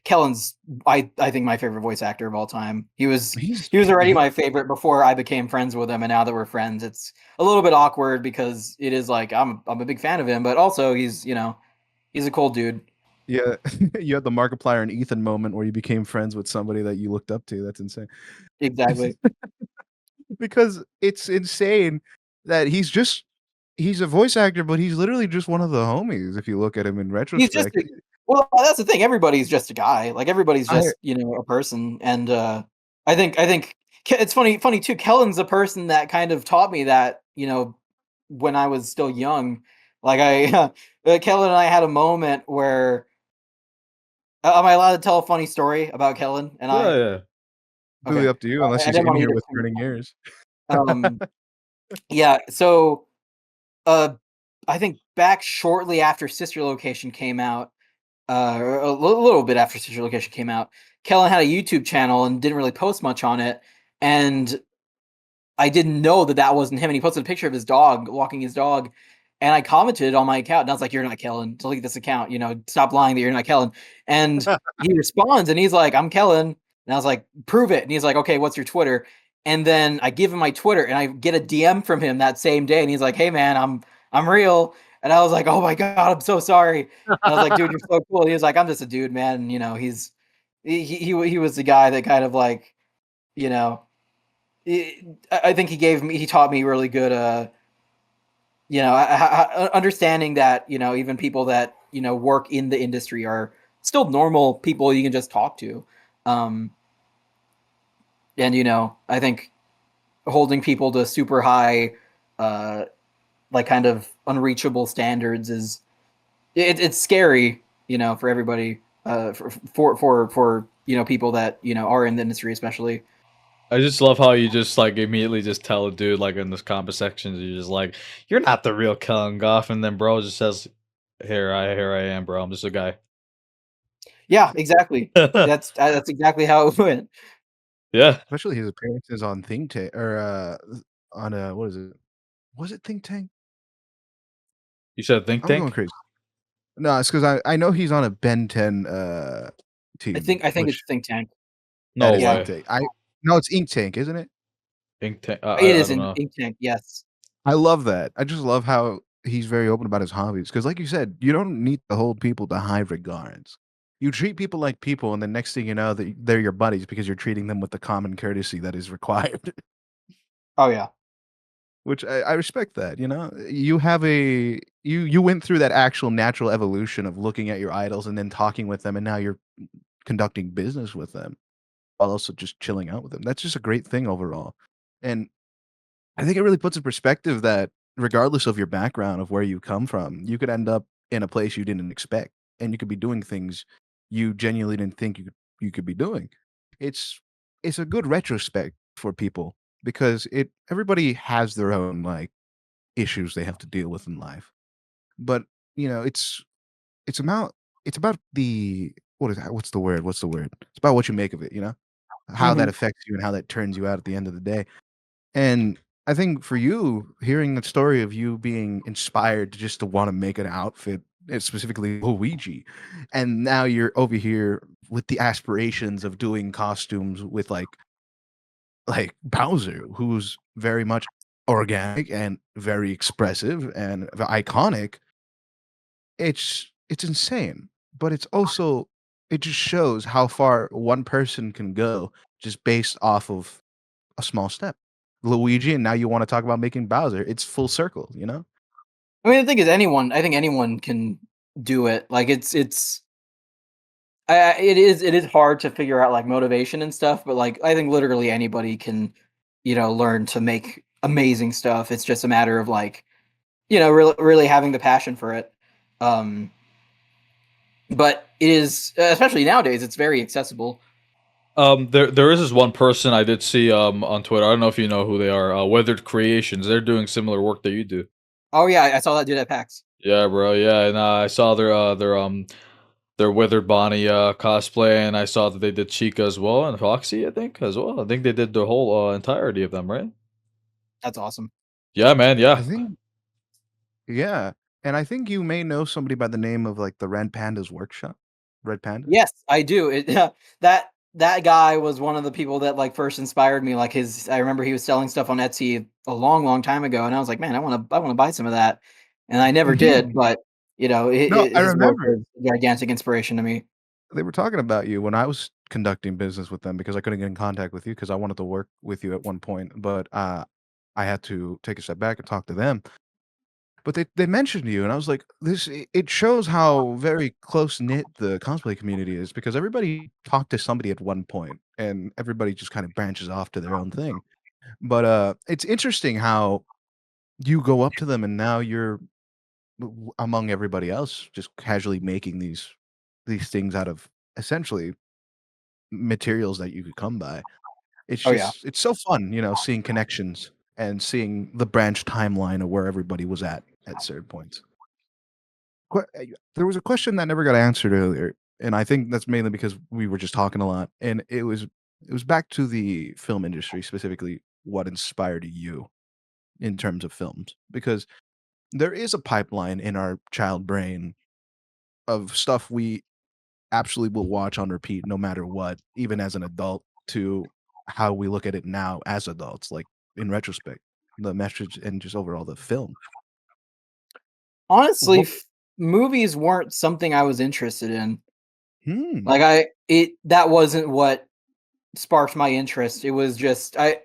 Kellen's I think my favorite voice actor of all time. He was already my favorite before I became friends with him, and now that we're friends, it's a little bit awkward because it is like I'm a big fan of him, but also he's a cool dude. Yeah, you had the Markiplier and Ethan moment where you became friends with somebody that you looked up to. That's insane. Exactly. Because it's insane that he's a voice actor, but he's literally just one of the homies if you look at him in retrospect. Well, that's the thing. Everybody's just a guy. Like everybody's just a person. And I think it's funny too. Kellen's a person that kind of taught me that when I was still young. Like Kellen and I had a moment where. Am I allowed to tell a funny story about Kellen and I? Yeah. Really up to you, unless he's in here with burning ears. Yeah. So, I think back shortly after Sister Location came out, or a little bit after Sister Location came out, Kellen had a YouTube channel and didn't really post much on it, and I didn't know that wasn't him. And he posted a picture of his dog walking his dog, and I commented on my account, and I was like, "You're not Kellen. Delete this account. Stop lying that you're not Kellen." And he responds, and he's like, "I'm Kellen." And I was like, "Prove it." And he's like, "Okay, what's your Twitter?" And then I give him my Twitter, and I get a DM from him that same day, and he's like, "Hey man, I'm real." And I was like, "Oh my god, I'm so sorry." And I was like, "Dude, you're so cool." And he was like, "I'm just a dude, man." He was the guy that kind of like, I think he taught me really good, understanding that even people that work in the industry are still normal people you can just talk to, and I think holding people to super high, like kind of unreachable standards is it's scary, for everybody, for people that are in the industry, especially. I just love how you just like immediately just tell a dude like in this comment sections, you're just like, "You're not the real Kellen Goff," and then bro just says, here I am, bro. I'm just a guy." Yeah, exactly. That's exactly how it went. Yeah. Especially his appearances on Think Tank or on what is it? Was it Think Tank? You said Think I'm going Tank? crazy. No, it's because I know he's on a Ben 10 team. I think it's Think Tank. No that is way. Think Tank. No, it's Ink Tank, isn't it? Think Tank. It I is don't in know. Think Tank. Yes. I love that. I just love how he's very open about his hobbies. Because, like you said, you don't need to hold people to high regards. You treat people like people, and the next thing you know, that they're your buddies because you're treating them with the common courtesy that is required. Oh yeah. Which I respect that. You have you went through that actual natural evolution of looking at your idols and then talking with them, and now you're conducting business with them while also just chilling out with them. That's just a great thing overall. And I think it really puts in perspective that regardless of your background, of where you come from, you could end up in a place you didn't expect, and you could be doing things you genuinely didn't think you could be doing. It's it's a good retrospect for people because everybody has their own like issues they have to deal with in life. But it's about it's about the what is that? What's the word? What's the word? It's about what you make of it, how that Mhm. affects you and how that turns you out at the end of the day. And I think for you, hearing the story of you being inspired just to want to make an outfit, specifically Luigi, and now you're over here with the aspirations of doing costumes with like Bowser, who's very much organic and very expressive and iconic. It's insane, but it just shows how far one person can go just based off of a small step. Luigi, and now you wanna talk about making Bowser. It's full circle, you know? I mean, the thing is, I think anyone can do it. Like it is hard to figure out like motivation and stuff, but like I think literally anybody can, learn to make amazing stuff. It's just a matter of like, really having the passion for it. Um, but it is, especially nowadays, it's very accessible. There is this one person I did see on Twitter. I don't know if you know who they are. Weathered Creations. They're doing similar work that you do. Oh yeah, I saw that dude at PAX. Yeah, bro. Yeah, and I saw their Withered Bonnie cosplay, and I saw that they did Chica as well, and Foxy, I think, as well. I think they did the whole entirety of them, right? That's awesome. Yeah, man. I Yeah. think, yeah, and I think you may know somebody by the name of like the Red Panda's workshop. Red Panda. Yes, I do. That guy was one of the people that like first inspired me. Like I remember he was selling stuff on Etsy a long, long time ago, and I was like, man, I want to buy some of that, and I never did. But No, I his work remember was a gigantic inspiration to me. they were talking about you when I was conducting business with them because I couldn't get in contact with you because I wanted to work with you at one point, but I had to take a step back and talk to them. But they mentioned you, and I was like, it shows how very close knit the cosplay community is because everybody talked to somebody at one point, and everybody just kind of branches off to their own thing. But it's interesting how you go up to them, and now you're among everybody else, just casually making these things out of essentially materials that you could come by. It's Oh yeah. just it's so fun, seeing connections and seeing the branch timeline of where everybody was at certain points. There was a question that never got answered earlier, and I think that's mainly because we were just talking a lot, and it was back to the film industry, specifically what inspired you in terms of films, because there is a pipeline in our child brain of stuff we absolutely will watch on repeat no matter what, even as an adult, to how we look at it now as adults, like in retrospect, the message and just overall the film. Honestly, What? movies weren't something I was interested in. Hmm. Like that wasn't what sparked my interest. It was just I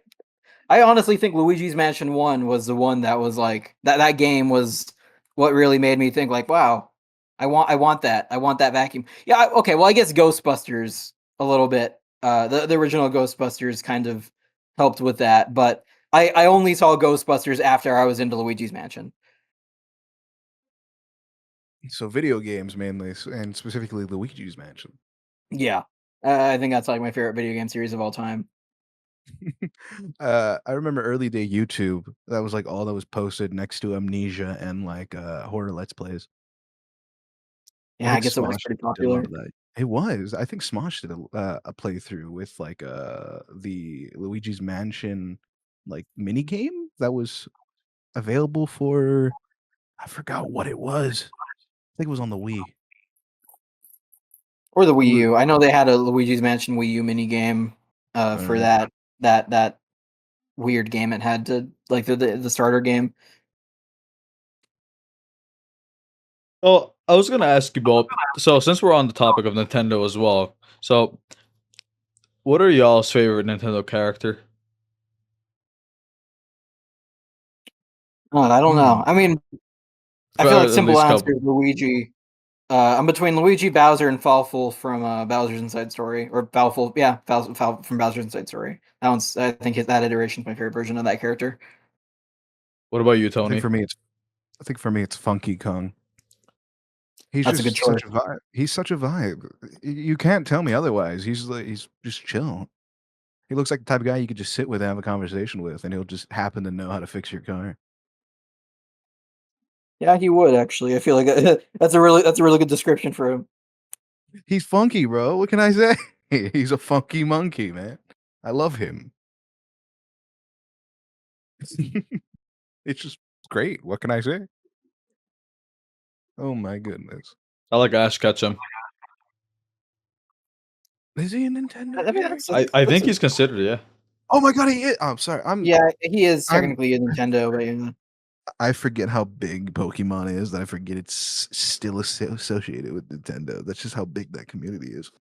honestly think Luigi's Mansion 1 was the one that was like that game was what really made me think like, wow, I want that. I want that vacuum. Yeah, okay, well I guess Ghostbusters a little bit. The original Ghostbusters kind of helped with that, but I only saw Ghostbusters after I was into Luigi's Mansion. So video games mainly, and specifically Luigi's Mansion. Yeah. I think that's like my favorite video game series of all time. I remember early day YouTube. That was like all that was posted next to Amnesia and like horror let's plays. I Yeah, I think guess it was Smosh pretty did a lot popular. of that. It was. I think Smosh did a playthrough with like the Luigi's Mansion like mini game that was available for. I forgot what it was. I think it was on the Wii. Or the It Wii was. U. I know they had a Luigi's Mansion Wii U mini game for that weird game it had to like the starter game. Well, I was gonna ask you both. So since we're on the topic of Nintendo as well, so what are y'all's favorite Nintendo character? I don't know. Hmm. I mean, I For feel like at simple least a answer couple. is Luigi. I'm between Luigi, Bowser, and Falful from Bowser's Inside Story, or Falful, yeah, Falful from Bowser's Inside Story. That one's, I think, that iteration's my favorite version of that character. What about you, I think Tony? for me it's. I think for me it's Funky Kong. He's That's a good just such choice. a vibe. He's such a vibe. You can't tell me otherwise. He's just chill. He looks like the type of guy you could just sit with and have a conversation with, and he'll just happen to know how to fix your car. Yeah, he would actually. I feel like that's a really good description for him. He's funky, bro. What can I say? He's a funky monkey, man. I love him. It's just great. What can I say? Oh my goodness. I like Ash Ketchum. Is he a Nintendo I mean, character? I think he's considered, yeah. Oh my god, he is. Oh, I'm sorry. yeah, he is I'm technically a Nintendo, but yeah. I forget how big Pokemon is, that I forget it's still associated with Nintendo. That's just how big that community is.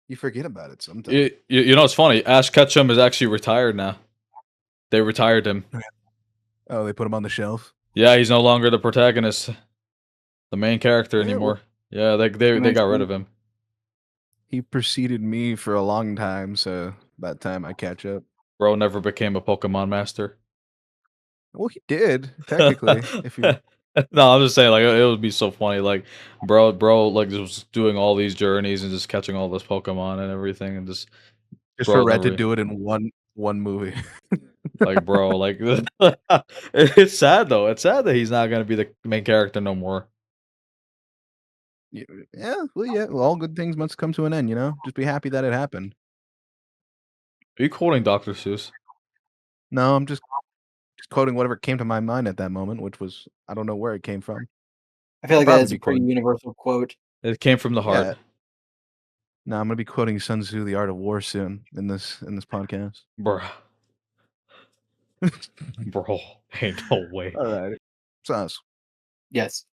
You forget about it sometimes. You know what's funny? Ash Ketchum is actually retired now. They retired him. Oh, they put him on the shelf? Yeah, he's no longer the protagonist. The main character Yeah, well, anymore. Yeah, they got rid of him. he preceded me for a long time, so by the time I catch up. Bro never became a Pokemon master. Well, he did, technically, if you No, I'm just saying, like, it would be so funny, like, bro, like, just doing all these journeys and just catching all this Pokemon and everything, and just just for bro Red to never, do it in one movie. like, bro, like, it's sad though. It's sad that he's not gonna be the main character no more. Yeah, well, all good things must come to an end, you know? Just be happy that it happened. Are you quoting Dr. Seuss? No, I'm just quoting whatever came to my mind at that moment, which was I don't know where it came from. I feel like that Probably is a be pretty quoting universal quote. It came from the Yeah. heart, No, I'm gonna be quoting Sun Tzu, The Art of War soon in this podcast. bro. Bro, ain't no way. Alright. Sauce, Yes.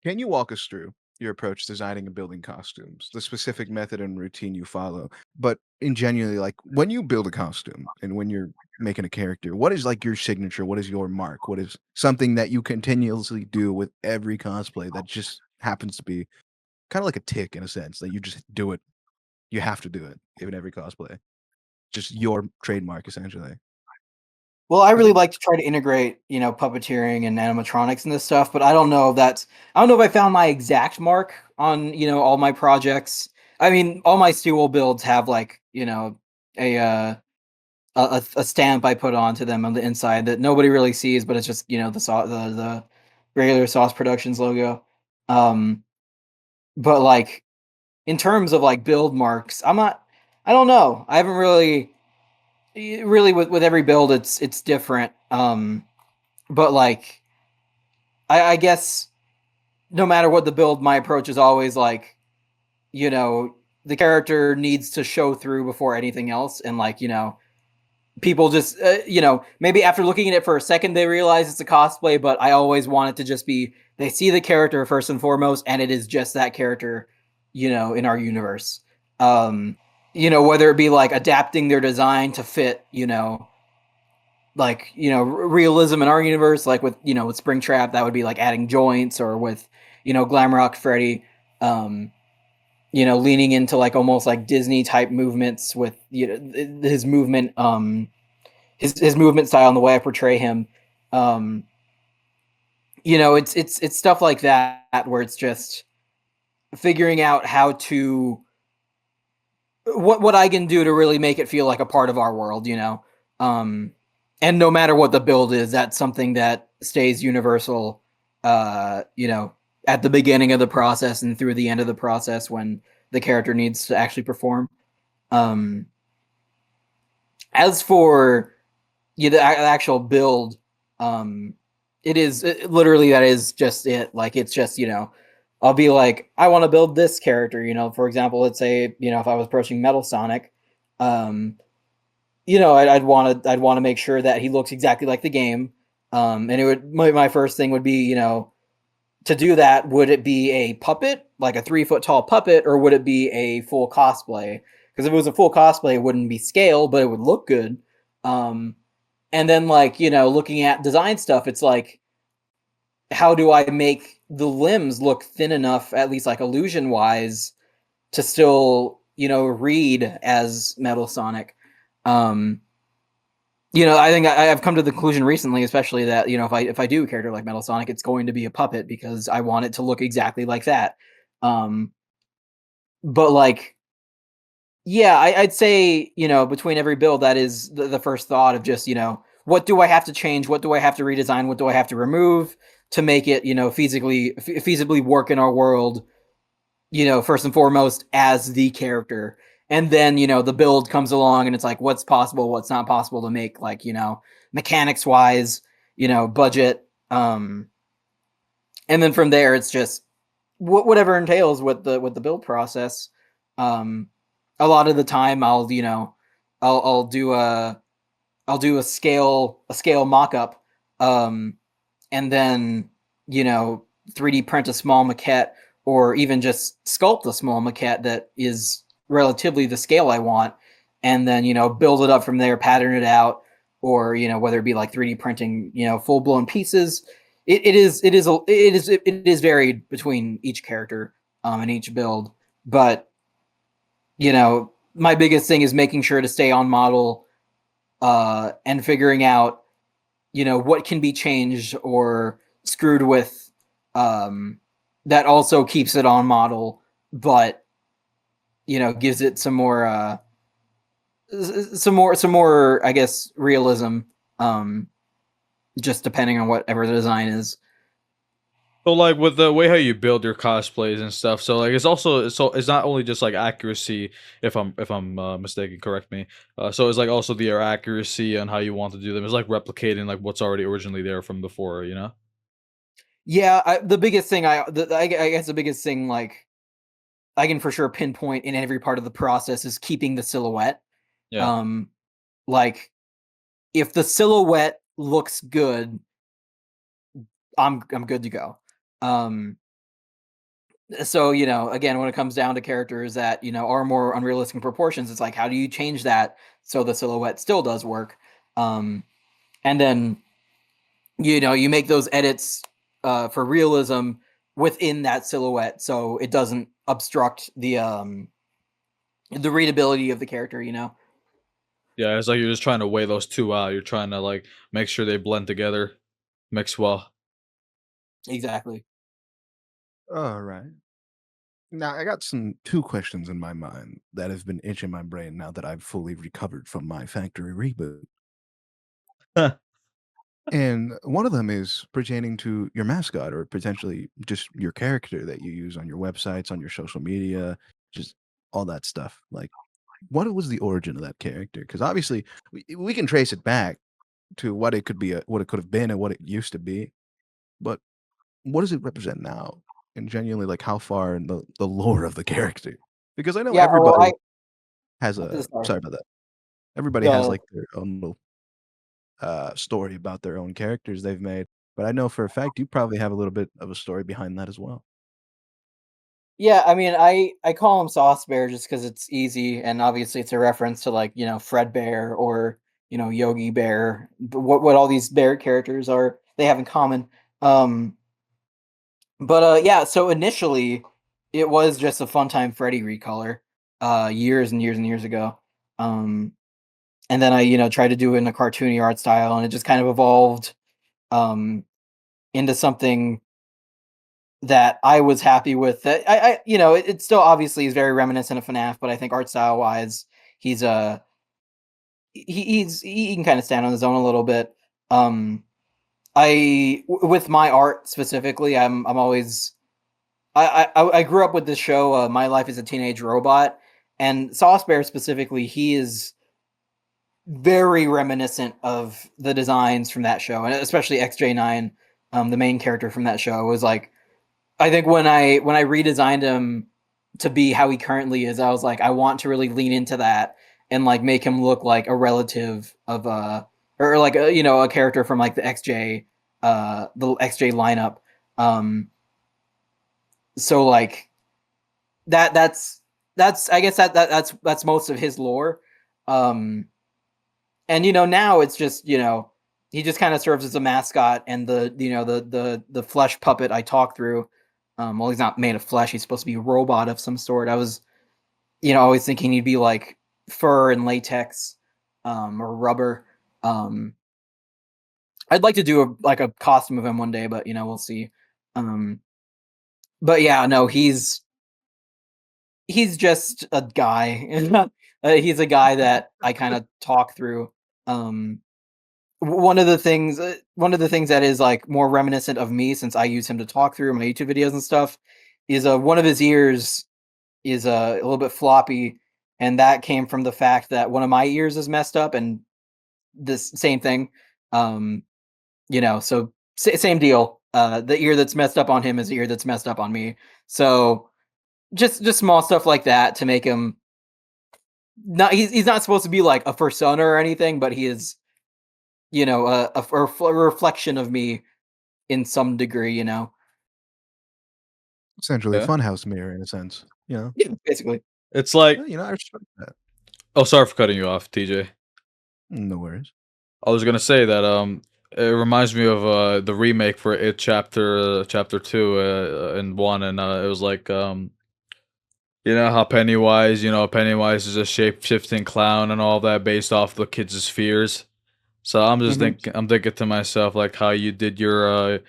can you walk us through your approach designing and building costumes, the specific method and routine you follow? But in genuinely, like when you build a costume and when you're making a character, what is like your signature? What is your mark? What is something that you continuously do with every cosplay that just happens to be kind of like a tick in a sense that you just do it? You have to do it in every cosplay. Just your trademark, essentially. Well, I really like to try to integrate, puppeteering and animatronics and this stuff, but I don't know if I found my exact mark on, all my projects. I mean, all my Steel builds have like, a a stamp I put onto them on the inside that nobody really sees, but it's just, the regular Sauce Productions logo. Um, but like in terms of like build marks, I don't know. I haven't really with every build it's different. But like I guess no matter what the build, my approach is always like, the character needs to show through before anything else, and like, people just maybe after looking at it for a second they realize it's a cosplay, but I always want it to just be they see the character first and foremost, and it is just that character, in our universe. Whether it be like adapting their design to fit, like realism in our universe, like with with Springtrap, that would be like adding joints, or with Glamrock Freddy, leaning into like almost like Disney type movements with his movement, his movement style and the way I portray him. It's stuff like that where it's just figuring out how to what I can do to really make it feel like a part of our world, and no matter what the build is, that's something that stays universal, at the beginning of the process and through the end of the process when the character needs to actually perform. As for the actual build, literally that is just it. Like it's just I'll be like, I want to build this character. For example, let's say if I was approaching Metal Sonic, I'd want to make sure that he looks exactly like the game. And it would my first thing would be to do that. Would it be a puppet, like a 3-foot tall puppet, or would it be a full cosplay? Because if it was a full cosplay, it wouldn't be scale, but it would look good. And then like looking at design stuff, it's like, how do I make the limbs look thin enough, at least like illusion wise, to still read as Metal Sonic? I think I've come to the conclusion recently, especially that if I do a character like Metal Sonic, it's going to be a puppet because I want it to look exactly like that. But like, yeah, I'd say between every build, that is the first thought of just what do I have to change, what do I have to redesign, what do I have to remove to make it feasibly work in our world, first and foremost as the character. And then, the build comes along and it's like, what's possible, what's not possible to make, like, mechanics wise, budget. And then from there, it's just whatever entails with the build process. A lot of the time I'll do a scale mock-up, and then 3D print a small maquette, or even just sculpt a small maquette that is relatively the scale I want, and then build it up from there, pattern it out, or whether it be like 3D printing full-blown pieces, it is varied between each character and each build, but my biggest thing is making sure to stay on model and figuring out what can be changed or screwed with that also keeps it on model, but gives it some more I guess realism, just depending on whatever the design is. So like with the way how you build your cosplays and stuff, so like it's not only just like accuracy. If I'm mistaken, correct me. So it's like also the accuracy on how you want to do them. It's like replicating like what's already originally there from before, you know? Yeah, the biggest thing I guess the biggest thing, like, I can for sure pinpoint in every part of the process is keeping the silhouette. Yeah. Um, like, if the silhouette looks good, I'm good to go. Um, so again, when it comes down to characters that are more unrealistic proportions, it's like, how do you change that so the silhouette still does work? And then you make those edits for realism within that silhouette, so it doesn't obstruct the readability of the character. Yeah, it's like you're just trying to weigh those two out. You're trying to like make sure they blend together, mix well. Exactly. All right. Now I got two questions in my mind that have been itching my brain now that I've fully recovered from my factory reboot. And one of them is pertaining to your mascot or potentially just your character that you use on your websites, on your social media, just all that stuff. Like, what was the origin of that character? Because obviously, we can trace it back to what it could be, what it could have been, and what it used to be. But what does it represent now? And genuinely, like, how far in the lore of the character? Because I know Yeah. Well, everybody has sorry. sorry about that. Everybody has No. like their own little story about their own characters they've made. But I know for a fact you probably have a little bit of a story behind that as well. Yeah, I mean, I call him Sauce Bear just because it's easy, and obviously it's a reference to, like, Fred Bear or Yogi Bear. What all these bear characters are they have in common? Um, but yeah. So initially, it was just a Funtime Freddy recolor, years and years and years ago. Um, and then I tried to do it in a cartoony art style, and it just kind of evolved um into something that I was happy with. That it still obviously is very reminiscent of FNAF, but I think art style wise, he's he can kind of stand on his own a little bit. Um, with my art specifically, I'm always I grew up with this show, My Life as a Teenage Robot, and Sauce Bear specifically, he is very reminiscent of the designs from that show, and especially XJ9, the main character from that show, was like, I think when I redesigned him to be how he currently is, I was like, I want to really lean into that and like make him look like a relative of or like a character from like the XJ lineup. Um, so like that's I guess that's most of his lore. Um, and now it's just he just kind of serves as a mascot and the flesh puppet I talk through. Well, he's not made of flesh, he's supposed to be a robot of some sort. I was always thinking he'd be like fur and latex, or rubber. I'd like to do a costume of him one day, but we'll see. um but yeah, no, he's just a guy. He's a guy that I kind of talk through. um one of the things that is like more reminiscent of me, since I use him to talk through my YouTube videos and stuff, is one of his ears is a little bit floppy, and that came from the fact that one of my ears is messed up, and this same thing. um so same deal. The ear that's messed up on him is the ear that's messed up on me. So just small stuff like that to make him not he's not supposed to be like a persona or anything, but he is a reflection of me in some degree. Essentially, a Yeah. funhouse mirror in a sense. Yeah, basically. It's like I respect that. oh, sorry for cutting you off, TJ. No worries. I was gonna say that It reminds me of the remake for It Chapter 2 and 1, and it was like you know how Pennywise is a shape-shifting clown and all that based off the kids' fears. So I'm thinking to myself like how you did your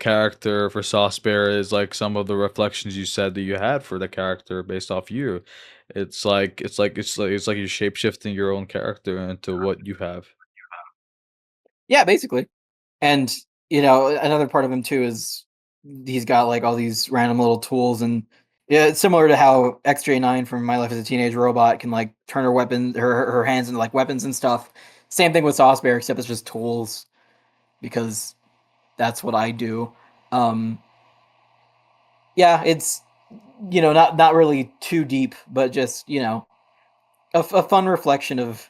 character for Sauce Bear is like some of the reflections you said that you had for the character based off you. It's like you're shape shifting your own character into what you have. Yeah, basically. And another part of him too is he's got like all these random little tools, and yeah, it's similar to how XJ9 from My Life as a Teenage Robot can like turn her hands into like weapons and stuff. Same thing with Sauce Bear, except it's just tools because that's what I do. Um, yeah, it's not really too deep, but just a fun reflection of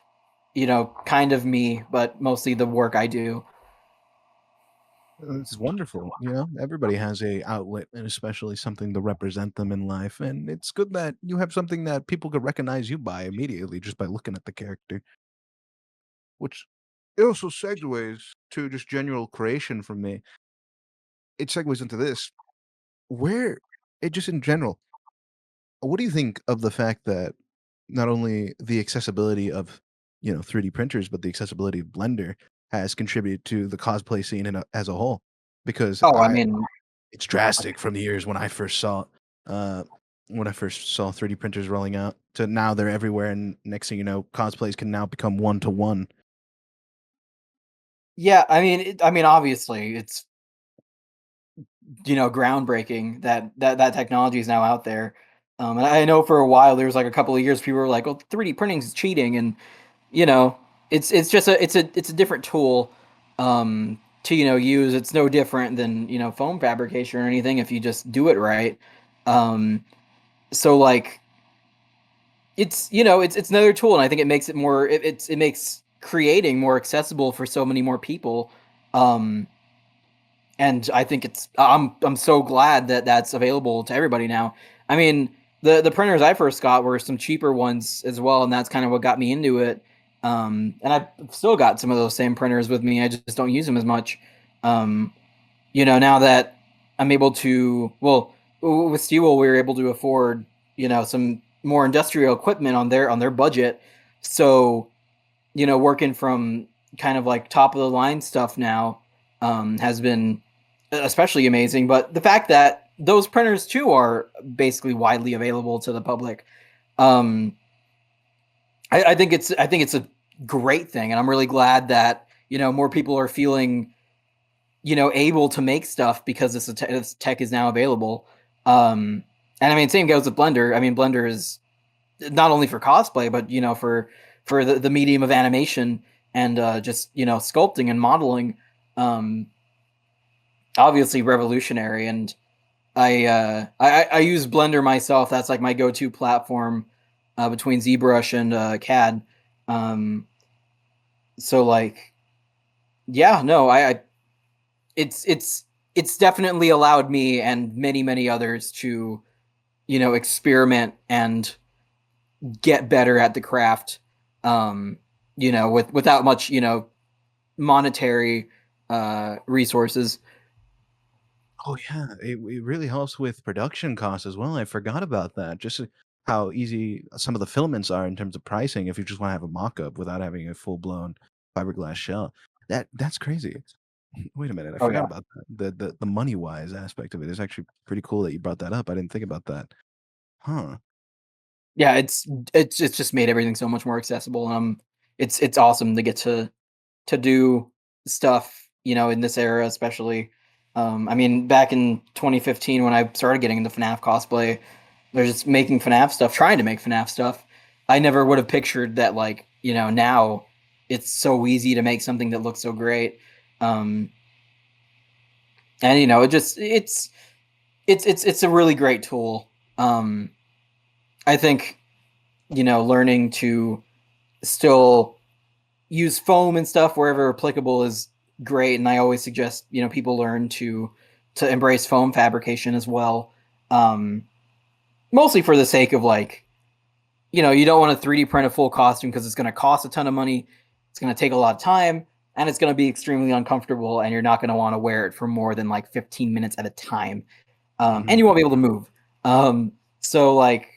kind of me, but mostly the work I do. It's wonderful. Everybody has a outlet and especially something to represent them in life. And it's good that you have something that people could recognize you by immediately just by looking at the character. Which it also segues to just general creation from me. It segues into this. Where it just in general, what do you think of the fact that not only the accessibility of 3D printers, but the accessibility of Blender has contributed to the cosplay scene as a whole? Because Oh, I mean, it's drastic from the years uh, when I first saw 3D printers rolling out to now they're everywhere, and next thing you know, cosplays can now become one to one. yeah, I mean, obviously, it's groundbreaking that technology is now out there. And I know for a while there was like a couple of years people were like, "Oh, 3D printing is cheating," and you know, it's just it's a different tool to use. It's no different than foam fabrication or anything if you just do it right. Um, so like it's another tool, and I think it makes it more it makes creating more accessible for so many more people. Um, and I think I'm so glad that that's available to everybody now. I mean, the printers I first got were some cheaper ones as well, and that's kind of what got me into it. And I've still got some of those same printers with me. I just don't use them as much. Um, now that I'm able to, well, with Steel, we were able to afford, some more industrial equipment on their budget. So, working from kind of like top of the line stuff now has been especially amazing. But the fact that those printers too are basically widely available to the public, um, I think it's a great thing, and I'm really glad that more people are feeling able to make stuff because this tech is now available. And I mean, same goes with Blender. I mean, Blender is not only for cosplay, but for the medium of animation and just sculpting and modeling. Um, Obviously revolutionary, and I use Blender myself. That's like my go-to platform between ZBrush and CAD. Um, so like, yeah, no, I it's definitely allowed me and many others to experiment and get better at the craft. Without much monetary resources. Oh yeah, it really helps with production costs as well. I forgot about that. Just how easy some of the filaments are in terms of pricing if you just want to have a mock-up without having a full-blown fiberglass shell. That's crazy. Wait a minute, I Oh forgot yeah. about that. The money-wise aspect of it is actually pretty cool that you brought that up. I didn't think about that. Huh. Yeah, it's just made everything so much more accessible. It's awesome to get to do stuff, in this era, especially. I mean, back in 2015 when I started getting into FNAF cosplay, they're just making FNAF stuff, trying to make FNAF stuff. I never would have pictured that, like, now it's so easy to make something that looks so great. Um, and it just it's a really great tool. I think learning to still use foam and stuff wherever applicable is great, and I always suggest people learn to embrace foam fabrication as well. Um, Mostly for the sake of like you don't want to 3D print a full costume because it's going to cost a ton of money. It's going to take a lot of time. and it's going to be extremely uncomfortable, and you're not going to want to wear it for more than like 15 minutes at a time, and you won't be able to move. So like,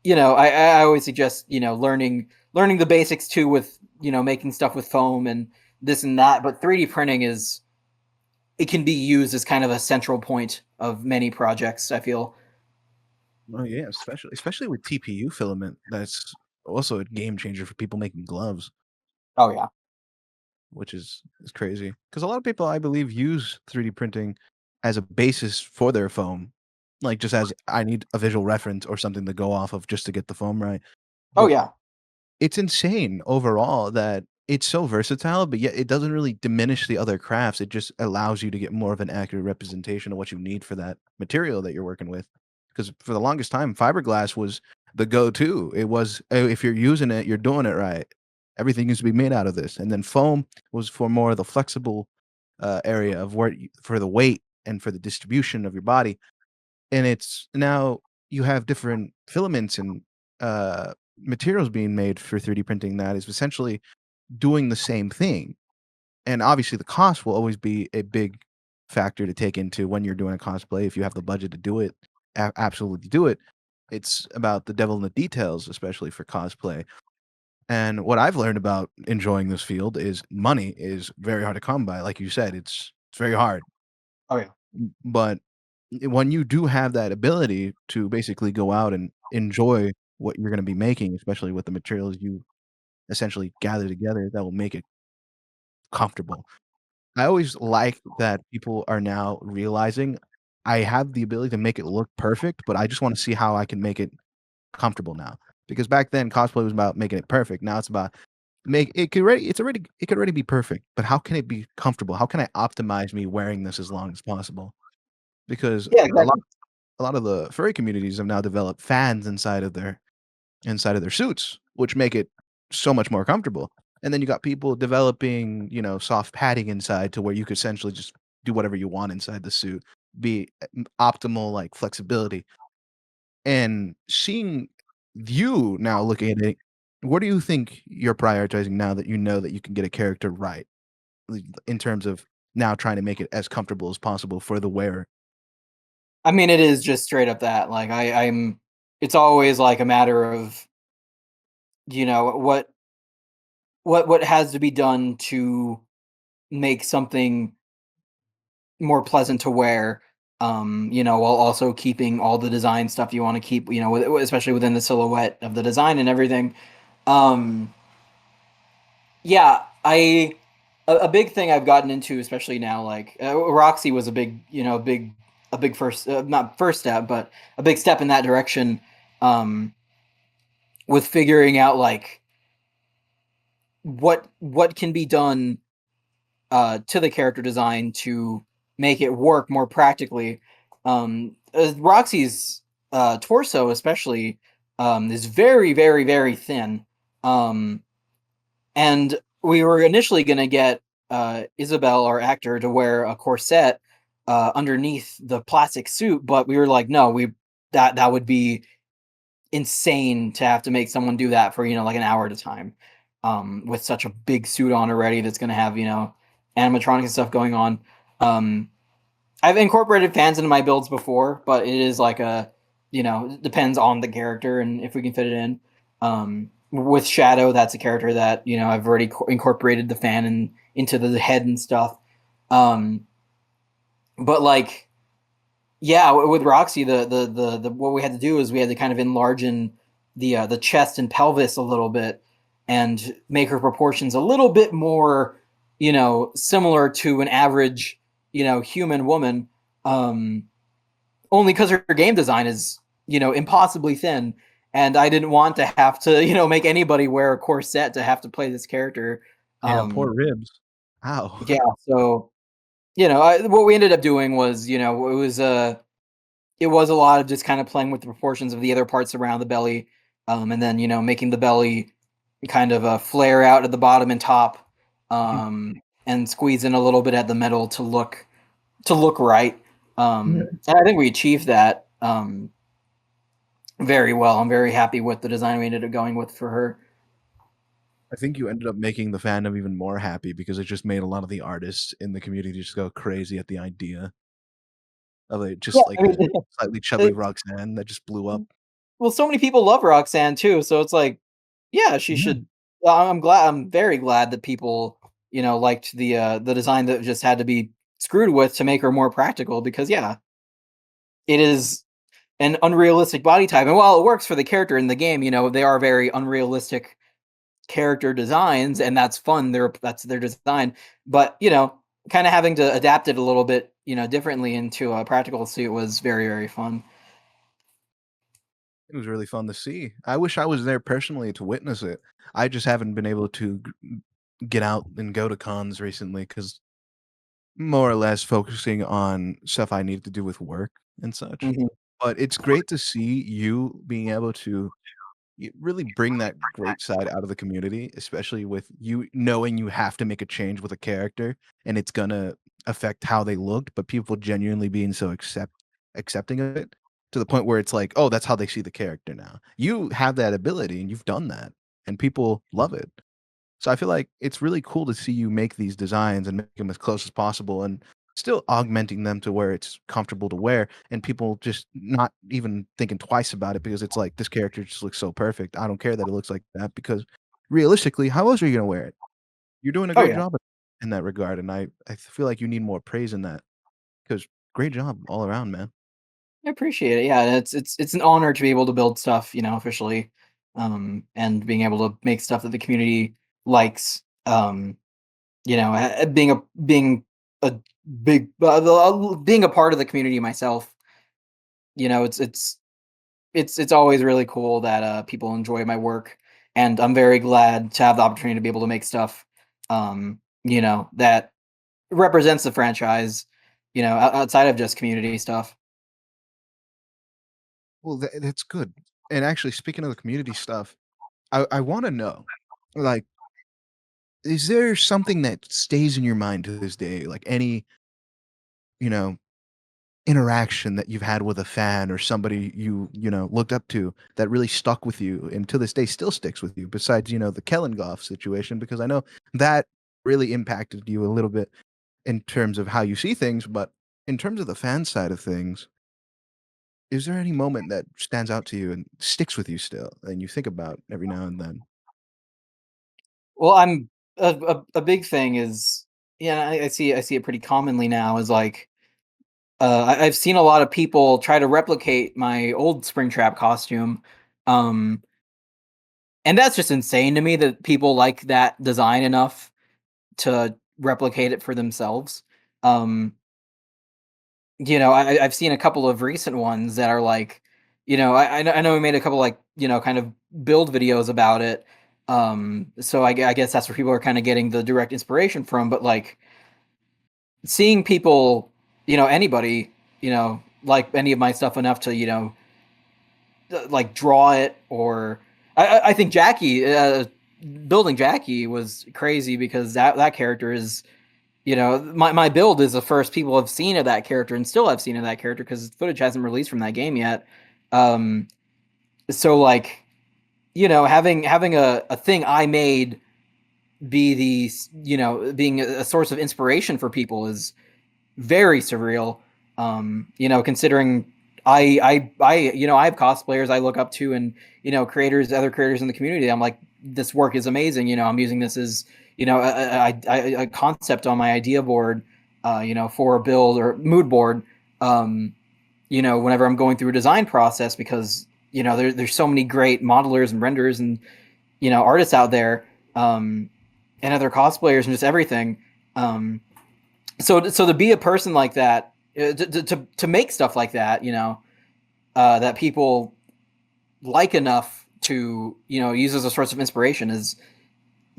I always suggest learning the basics too, with making stuff with foam and this and that. But 3D printing it can be used as kind of a central point of many projects, I feel. Oh yeah, especially with TPU filament. That's also a game changer for people making gloves, Oh yeah. which is crazy. Because a lot of people, I believe, use 3D printing as a basis for their foam, like just as I need a visual reference or something to go off of just to get the foam right. Oh But yeah. it's insane overall that it's so versatile, but yet it doesn't really diminish the other crafts. It just allows you to get more of an accurate representation of what you need for that material that you're working with. Because for the longest time, fiberglass was the go-to. It was, "Oh, if you're using it, you're doing it right. Everything needs to be made out of this." And then foam was for more of the flexible area of for the weight and for the distribution of your body. And it's now you have different filaments and materials being made for 3D printing that is essentially doing the same thing. And obviously, the cost will always be a big factor to take into when you're doing a cosplay. If you have the budget to do it, absolutely do it. It's about the devil in the details, especially for cosplay. And what I've learned about enjoying this field is money is very hard to come by. Like you said, it's very hard. Oh yeah. But when you do have that ability to basically go out and enjoy what you're going to be making, especially with the materials you essentially gather together, that will make it comfortable. I always like that people are now realizing I have the ability to make it look perfect, but I just want to see how I can make it comfortable now. Because back then cosplay was about making it perfect. Now it's about make it could already be perfect, but how can it be comfortable? How can I optimize me wearing this as long as possible? Because Yeah, a lot exactly. a lot of the furry communities have now developed fans inside of their suits, which make it so much more comfortable. And then you got people developing, soft padding inside to where you could essentially just do whatever you want inside the suit, be optimal like flexibility. And seeing you now looking at it, what do you think you're prioritizing now that you know that you can get a character right in terms of now trying to make it as comfortable as possible for the wearer? I mean, it is just straight up that. Like I'm it's always like a matter of, what has to be done to make something more pleasant to wear, while also keeping all the design stuff you want to keep, especially within the silhouette of the design and everything. Um, yeah, a big thing I've gotten into, especially now, like Roxy was a big, a big first, not first step, but a big step in that direction, um, with figuring out like what can be done to the character design to make it work more practically. Roxy's torso, especially, is very, very, very thin. Um, and we were initially going to get Isabel, our actor, to wear a corset underneath the plastic suit, but we were like, no, that would be insane to have to make someone do that for like an hour at a time, with such a big suit on already that's going to have animatronics and stuff going on. I've incorporated fans into my builds before, but it is like it depends on the character and if we can fit it in. With Shadow, that's a character that I've already incorporated the fan into the head and stuff. But like, yeah, with Roxy, the what we had to do is we had to kind of enlarge in the chest and pelvis a little bit and make her proportions a little bit more, similar to an average, human woman. Only because her game design is, impossibly thin, and I didn't want to have to, make anybody wear a corset to have to play this character. Yeah, poor ribs. Ow. Yeah, so what we ended up doing was, it was a lot of just kind of playing with the proportions of the other parts around the belly, and then making the belly kind of flare out at the bottom and top, and squeeze in a little bit at the middle to look right. And I think we achieved that very well. I'm very happy with the design we ended up going with for her. I think you ended up making the fandom even more happy because it just made a lot of the artists in the community just go crazy at the idea of it, Yeah, just like I mean, a slightly chubby it's Roxanne that just blew up. well, so many people love Roxanne too, so it's like, yeah, she Yeah. should. I'm very glad that people, liked the design that just had to be screwed with to make her more practical. Because yeah, it is an unrealistic body type, and while it works for the character in the game, they are very unrealistic character designs, and that's fun. That's their design, but kind of having to adapt it a little bit, differently into a practical suit was very, very fun. It was really fun to see. I wish I was there personally to witness it. I just haven't been able to get out and go to cons recently because more or less focusing on stuff I need to do with work and such. Mhm. But it's great to see you being able to really bring that great side out of the community, especially with you knowing you have to make a change with a character and it's gonna affect how they look, but people genuinely being so accepting of it to the point where it's like, oh, that's how they see the character now. You have that ability and you've done that, and people love it. So I feel like it's really cool to see you make these designs and make them as close as possible and still augmenting them to where it's comfortable to wear and people just not even thinking twice about it because it's like this character just looks so perfect. I don't care that it looks like that because realistically, how else are you gonna wear it? You're doing a Oh great yeah. job in that regard, and I feel like you need more praise in that because great job all around, man. I appreciate it. Yeah, and it's an honor to be able to build stuff, officially, and being able to make stuff that the community likes. Being a big, being a part of the community myself. It's always really cool that people enjoy my work, and I'm very glad to have the opportunity to be able to make stuff, that represents the franchise, outside of just community stuff. Well, that's good. And actually, speaking of the community stuff, I want to know, like, is there something that stays in your mind to this day, like any you know interaction that you've had with a fan or somebody looked up to that really stuck with you and to this day still sticks with you besides the Kellengoff situation because I know that really impacted you a little bit in terms of how you see things, but in terms of the fan side of things, is there any moment that stands out to you and sticks with you still and you think about every now and then? Well, I'm a big thing is, yeah, I see it pretty commonly now, is like, I've seen a lot of people try to replicate my old Springtrap costume, um, and that's just insane to me that people like that design enough to replicate it for themselves. Um, I've seen a couple of recent ones that are like, I know we made a couple, like, kind of build videos about it. So I guess that's where people are kind of getting the direct inspiration from. But like seeing people, anybody, like any of my stuff enough to, like draw it, or I think Jackie, building Jackie was crazy because that character is, my build is the first people have seen of that character and still have seen of that character because footage hasn't released from that game yet. Um, so like, having a thing I made be being a source of inspiration for people is very surreal. Considering I have cosplayers I look up to, and other creators in the community. I'm like, this work is amazing. I'm using this as a concept on my idea board, for a build or mood board. Whenever I'm going through a design process, because there's so many great modelers and renderers and artists out there, and other cosplayers and just everything. Um, so to be a person like that, to make stuff like that, that people like enough to use as a source of inspiration is,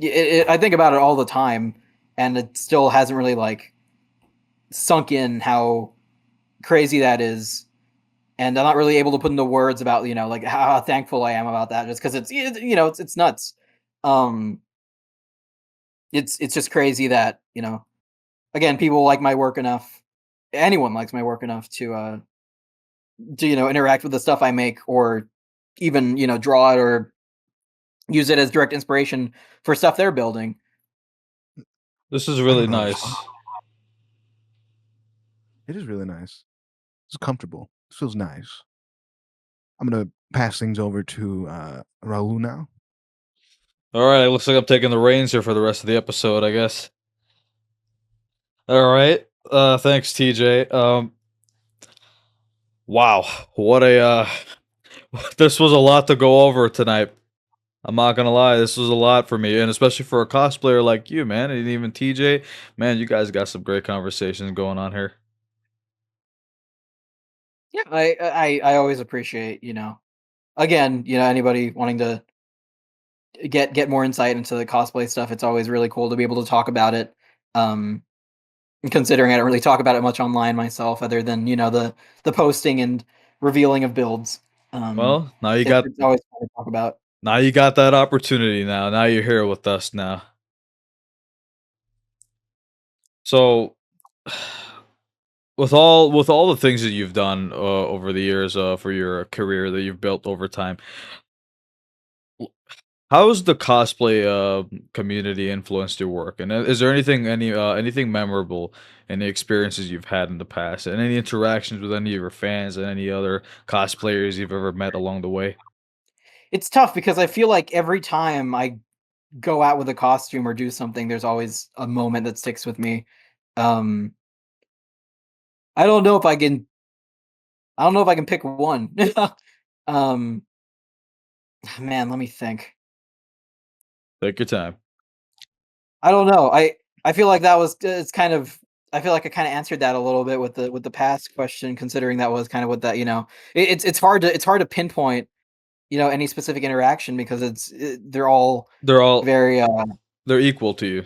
I think about it all the time, and it still hasn't really like sunk in how crazy that is, and I'm not really able to put into words about like how thankful I am about that, just because it's nuts. Um, it's just crazy that again, people like my work enough. Anyone likes my work enough to interact with the stuff I make, or even draw it, or use it as direct inspiration for stuff they're building. This is I really don't know. nice. It is really nice. It's comfortable. This feels nice. I'm gonna pass things over to Raul now. All right, looks like I'm taking the reins here for the rest of the episode, I guess. All right. Thanks, TJ. Wow, what a this was a lot to go over tonight. I'm not gonna lie, this was a lot for me, and especially for a cosplayer like you, man, and even TJ. Man, you guys got some great conversations going on here. Yeah, I always appreciate, again, anybody wanting to get more insight into the cosplay stuff. It's always really cool to be able to talk about it. Um, considering I don't really talk about it much online myself, other than the posting and revealing of builds. Well, It's always fun to talk about. now you got that opportunity now. Now you're here with us now. So with all the things that you've done over the years for your career that you've built over time, how's the cosplay community influenced your work? And is there anything memorable in the experiences you've had in the past, and any interactions with any of your fans and any other cosplayers you've ever met along the way? It's tough because I feel like every time I go out with a costume or do something, there's always a moment that sticks with me. Um, I don't know if I can. I don't know if I can pick one. um, man, let me think. Take your time. I don't know. I feel like that was it's kind of. I feel like I kind of answered that a little bit with the past question, considering that was kind of what that it's hard to pinpoint any specific interaction because they're all They're all very they're equal to you.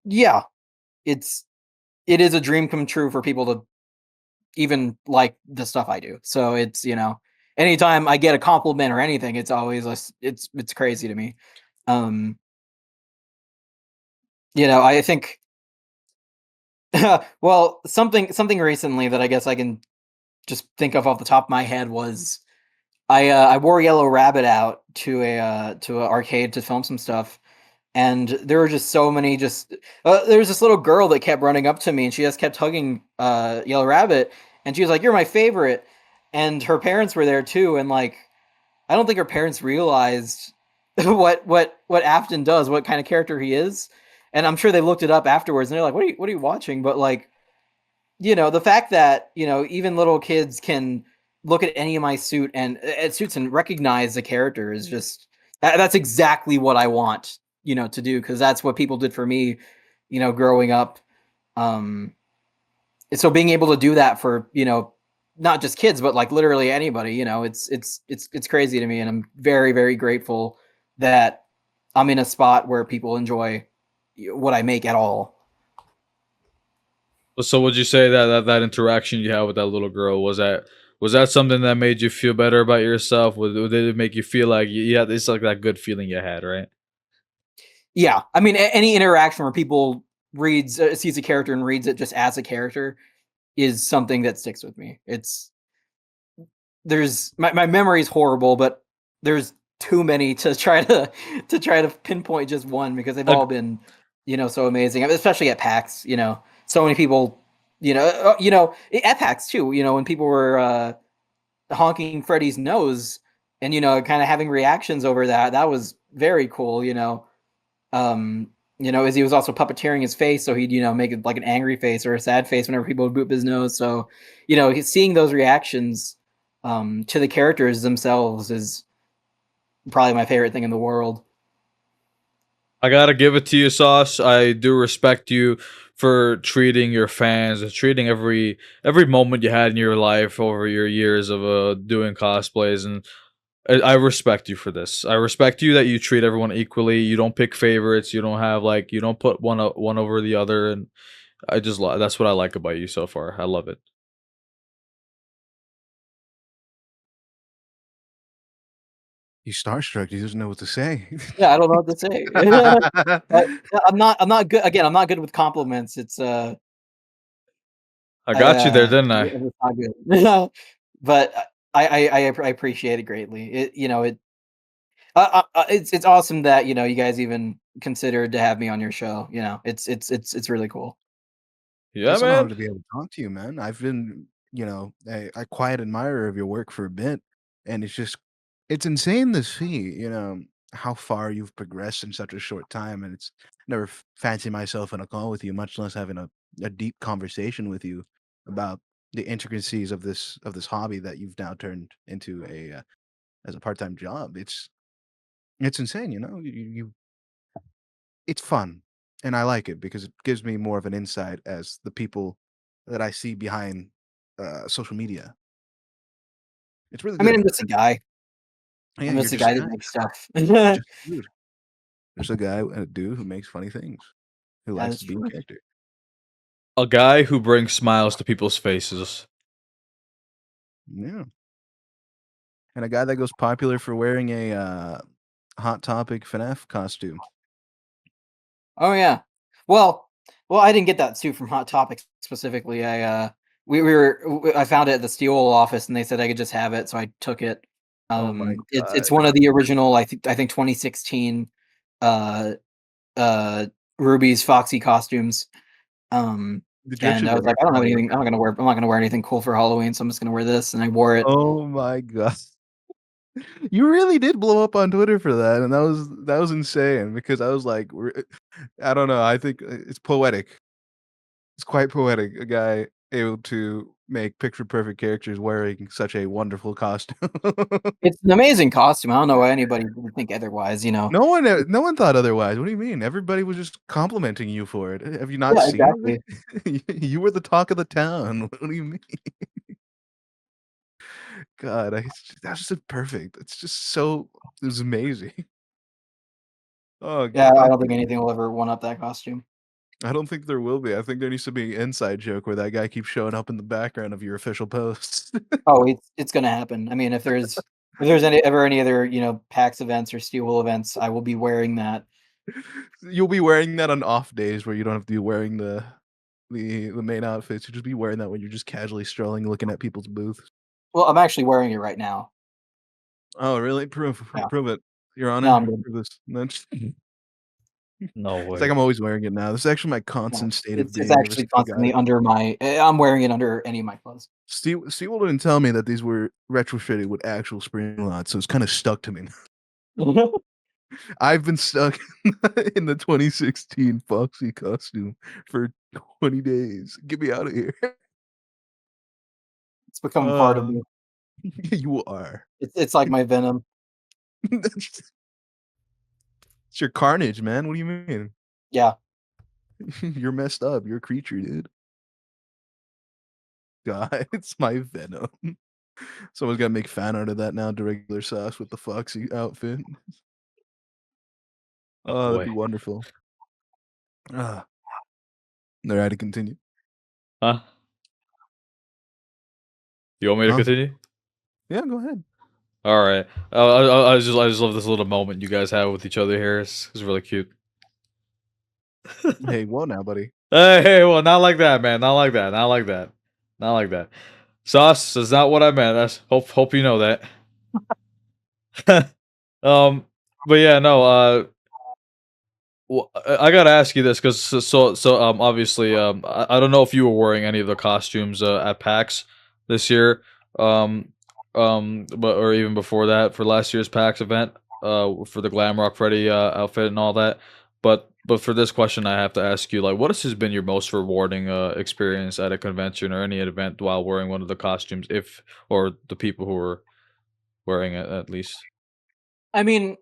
yeah, it's it is a dream come true for people to even like the stuff I do. So it's, anytime I get a compliment or anything, it's always it's crazy to me. Um, I think well, something recently that I guess I can just think of off the top of my head was I wore Yellow Rabbit out to an arcade to film some stuff, and there were just so many there was this little girl that kept running up to me, and she just kept hugging Yellow Rabbit, and she was like, "You're my favorite," and her parents were there too, and like I don't think her parents realized what Afton does, what kind of character he is, and I'm sure they looked it up afterwards, and they're like, what are you watching?" But like, the fact that even little kids can look at any of my suits and recognize the character is just that's exactly what I want to do, because that's what people did for me growing up. um so being able to do that for not just kids but like literally anybody, it's crazy to me, and I'm very very grateful that I'm in a spot where people enjoy what I make at all. So would you say that interaction you had with that little girl, was that something that made you feel better about yourself? Did it make you feel like yeah, it's like that good feeling you had, right? Yeah, I mean, any interaction where people sees a character and reads it just as a character is something that sticks with me. There's my memory is horrible, but there's too many to try to try to pinpoint just one, because they've all Like, been so amazing. I mean, especially at PAX. So many people. At PAX too. When people were honking Freddy's nose and kind of having reactions over that. That was very cool. Um, as he was also puppeteering his face, so he'd make it like an angry face or a sad face whenever people would boop his nose. So he's seeing those reactions to the characters themselves is probably my favorite thing in the world. I gotta give it to you, Sauce. I do respect you for treating your fans and treating every moment you had in your life over your years of doing cosplays, and I respect you for this. I respect you that you treat everyone equally. You don't pick favorites. You don't have like you don't put one over the other, and that's what I like about you so far. I love it. He's starstruck. He doesn't know what to say. Yeah, I don't know what to say. I'm not good. Again, I'm not good with compliments. It's I got you there, didn't I? it's not good. But I appreciate it greatly. It It's awesome that you guys even considered to have me on your show. It's really cool. Yeah, It's an honor man. to be able to talk to you, man. I've been, a quiet admirer of your work for a bit, and it's insane to see, how far you've progressed in such a short time. And it's never fancy myself in a call with you, much less having a deep conversation with you about the intricacies of this hobby that you've now turned into a as a part time job. It's insane, it's fun, and I like it because it gives me more of an insight as the people that I see behind, social media. It's really I mean, good. I'm just a guy. Yeah, I'm you're just a just a guy that guy, makes stuff. just a dude. Just a dude who makes funny things, who That likes is to be in true. character. A guy who brings smiles to people's faces. Yeah, and a guy that goes popular for wearing a, Hot Topic FNAF costume. Oh yeah. Well, I didn't get that suit from Hot Topic specifically. I found it at the Steel office, and they said I could just have it, so I took it. Oh my It's god. one of the original. I think 2016. Uh, uh, Ruby's Foxy costumes. Um, Did you and actually I was wear like, it? I don't Oh, have I love anything. that. I'm not gonna wear anything cool for Halloween, so I'm just gonna wear this. And I wore it. Oh my god. You really did blow up on Twitter for that, and that was insane because I was like, I don't know. I think it's poetic. It's quite poetic. A guy able to make picture perfect characters wearing such a wonderful costume. It's an amazing costume. I don't know why anybody would think otherwise. No one thought otherwise. What do you mean? Everybody was just complimenting you for it. Have you not Yeah, seen exactly. it? You were the talk of the town. What do you mean? God, that's just perfect. It's just so it was amazing. Oh, Yeah, I I don't think anything will ever one up that costume. I don't think there will be. I think there needs to be an inside joke where that guy keeps showing up in the background of your official posts. Oh, it's gonna happen. I mean, if there's any other PAX events or Steelwool events, I will be wearing that. You'll be wearing that on off days where you don't have to be wearing the main outfits. You just be wearing that when you're just casually strolling, looking at people's booths. Well, I'm actually wearing it right now. Oh, really? Yeah. Prove it, Your No, Honor. I'm good. Prove this. That's No it's like way. I'm always wearing it now. This is actually my No, constant state of it's being ever actually since I got constantly it. under my. I'm wearing it under any of my clothes. Steve didn't tell me that these were retrofitted with actual spring lots, so it's kind of stuck to me. I've been stuck in the 2016 Foxy costume for 20 days. Get me out of here. It's become part of Uh, me. you are. It's like my venom. It's your carnage, man. What do you mean? Yeah. You're messed up. You're a creature, dude. God, it's my venom. Someone's got to make fan art of that now. DaRegularSauce with the Foxy outfit. Oh Oh, that'd be boy. wonderful. Ah, all right, to continue. Huh? You want me to Huh? continue? Yeah, go ahead. All right. I just love this little moment you guys have with each other here. It's really cute. Hey, whoa now, buddy. Hey, well, not like that, man. Not like that. Not like that. Not like that. Sauce is not what I meant. That's hope you know that. um, but yeah, no. Well, I gotta ask you this because obviously I don't know if you were wearing any of the costumes at PAX this year but or even before that for last year's PAX event for the Glam Rock Freddy outfit and all that but for this question I have to ask you, like, what has been your most rewarding experience at a convention or any event while wearing one of the costumes, if or the people who were wearing it at least. I mean,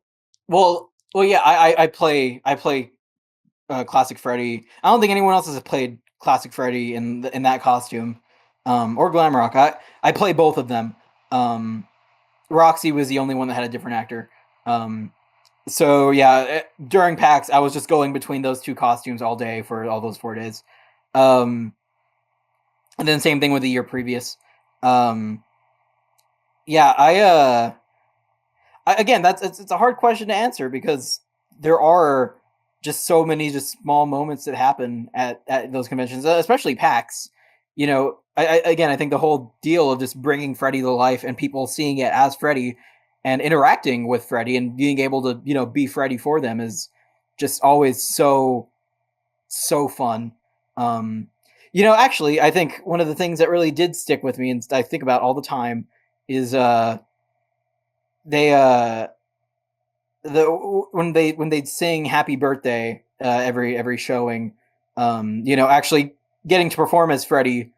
well, yeah. I play Classic Freddy. I don't think anyone else has played Classic Freddy in that costume, or Glamrock. I play both of them. Roxy was the only one that had a different actor. So yeah, during PAX, I was just going between those two costumes all day for all those 4 days. Um, and then same thing with the year previous. Um, yeah, again, it's a hard question to answer because there are just so many just small moments that happen at those conventions, especially PAX. Again, I think the whole deal of just bringing Freddy to life and people seeing it as Freddy and interacting with Freddy and being able to, be Freddy for them is just always so fun. Actually, I think one of the things that really did stick with me and I think about all the time is they when they'd sing happy birthday every showing, actually getting to perform as Freddy,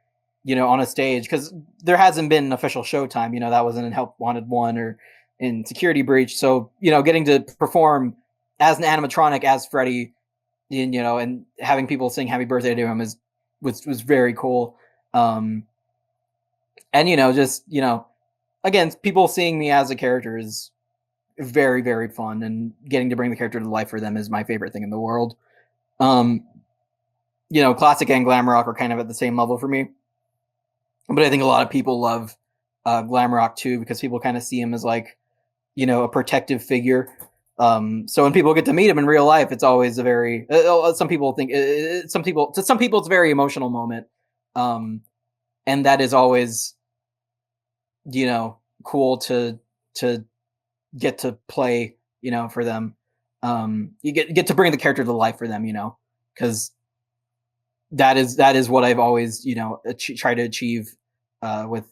on a stage, because there hasn't been an official showtime, that wasn't in Help Wanted 1 or in Security Breach, so getting to perform as an animatronic as Freddy, and having people sing happy birthday to him was very cool. And just again, people seeing me as a character is very, very fun, and getting to bring the character to life for them is my favorite thing in the world. Classic and glam rock are kind of at the same level for me, but I think a lot of people love glam rock too, because people kind of see him as like, a protective figure. So when people get to meet him in real life, it's always a very some people think to some people it's a very emotional moment, and that is always cool to get to play, for them. You get to bring the character to life for them, because that is what I've always, tried to achieve with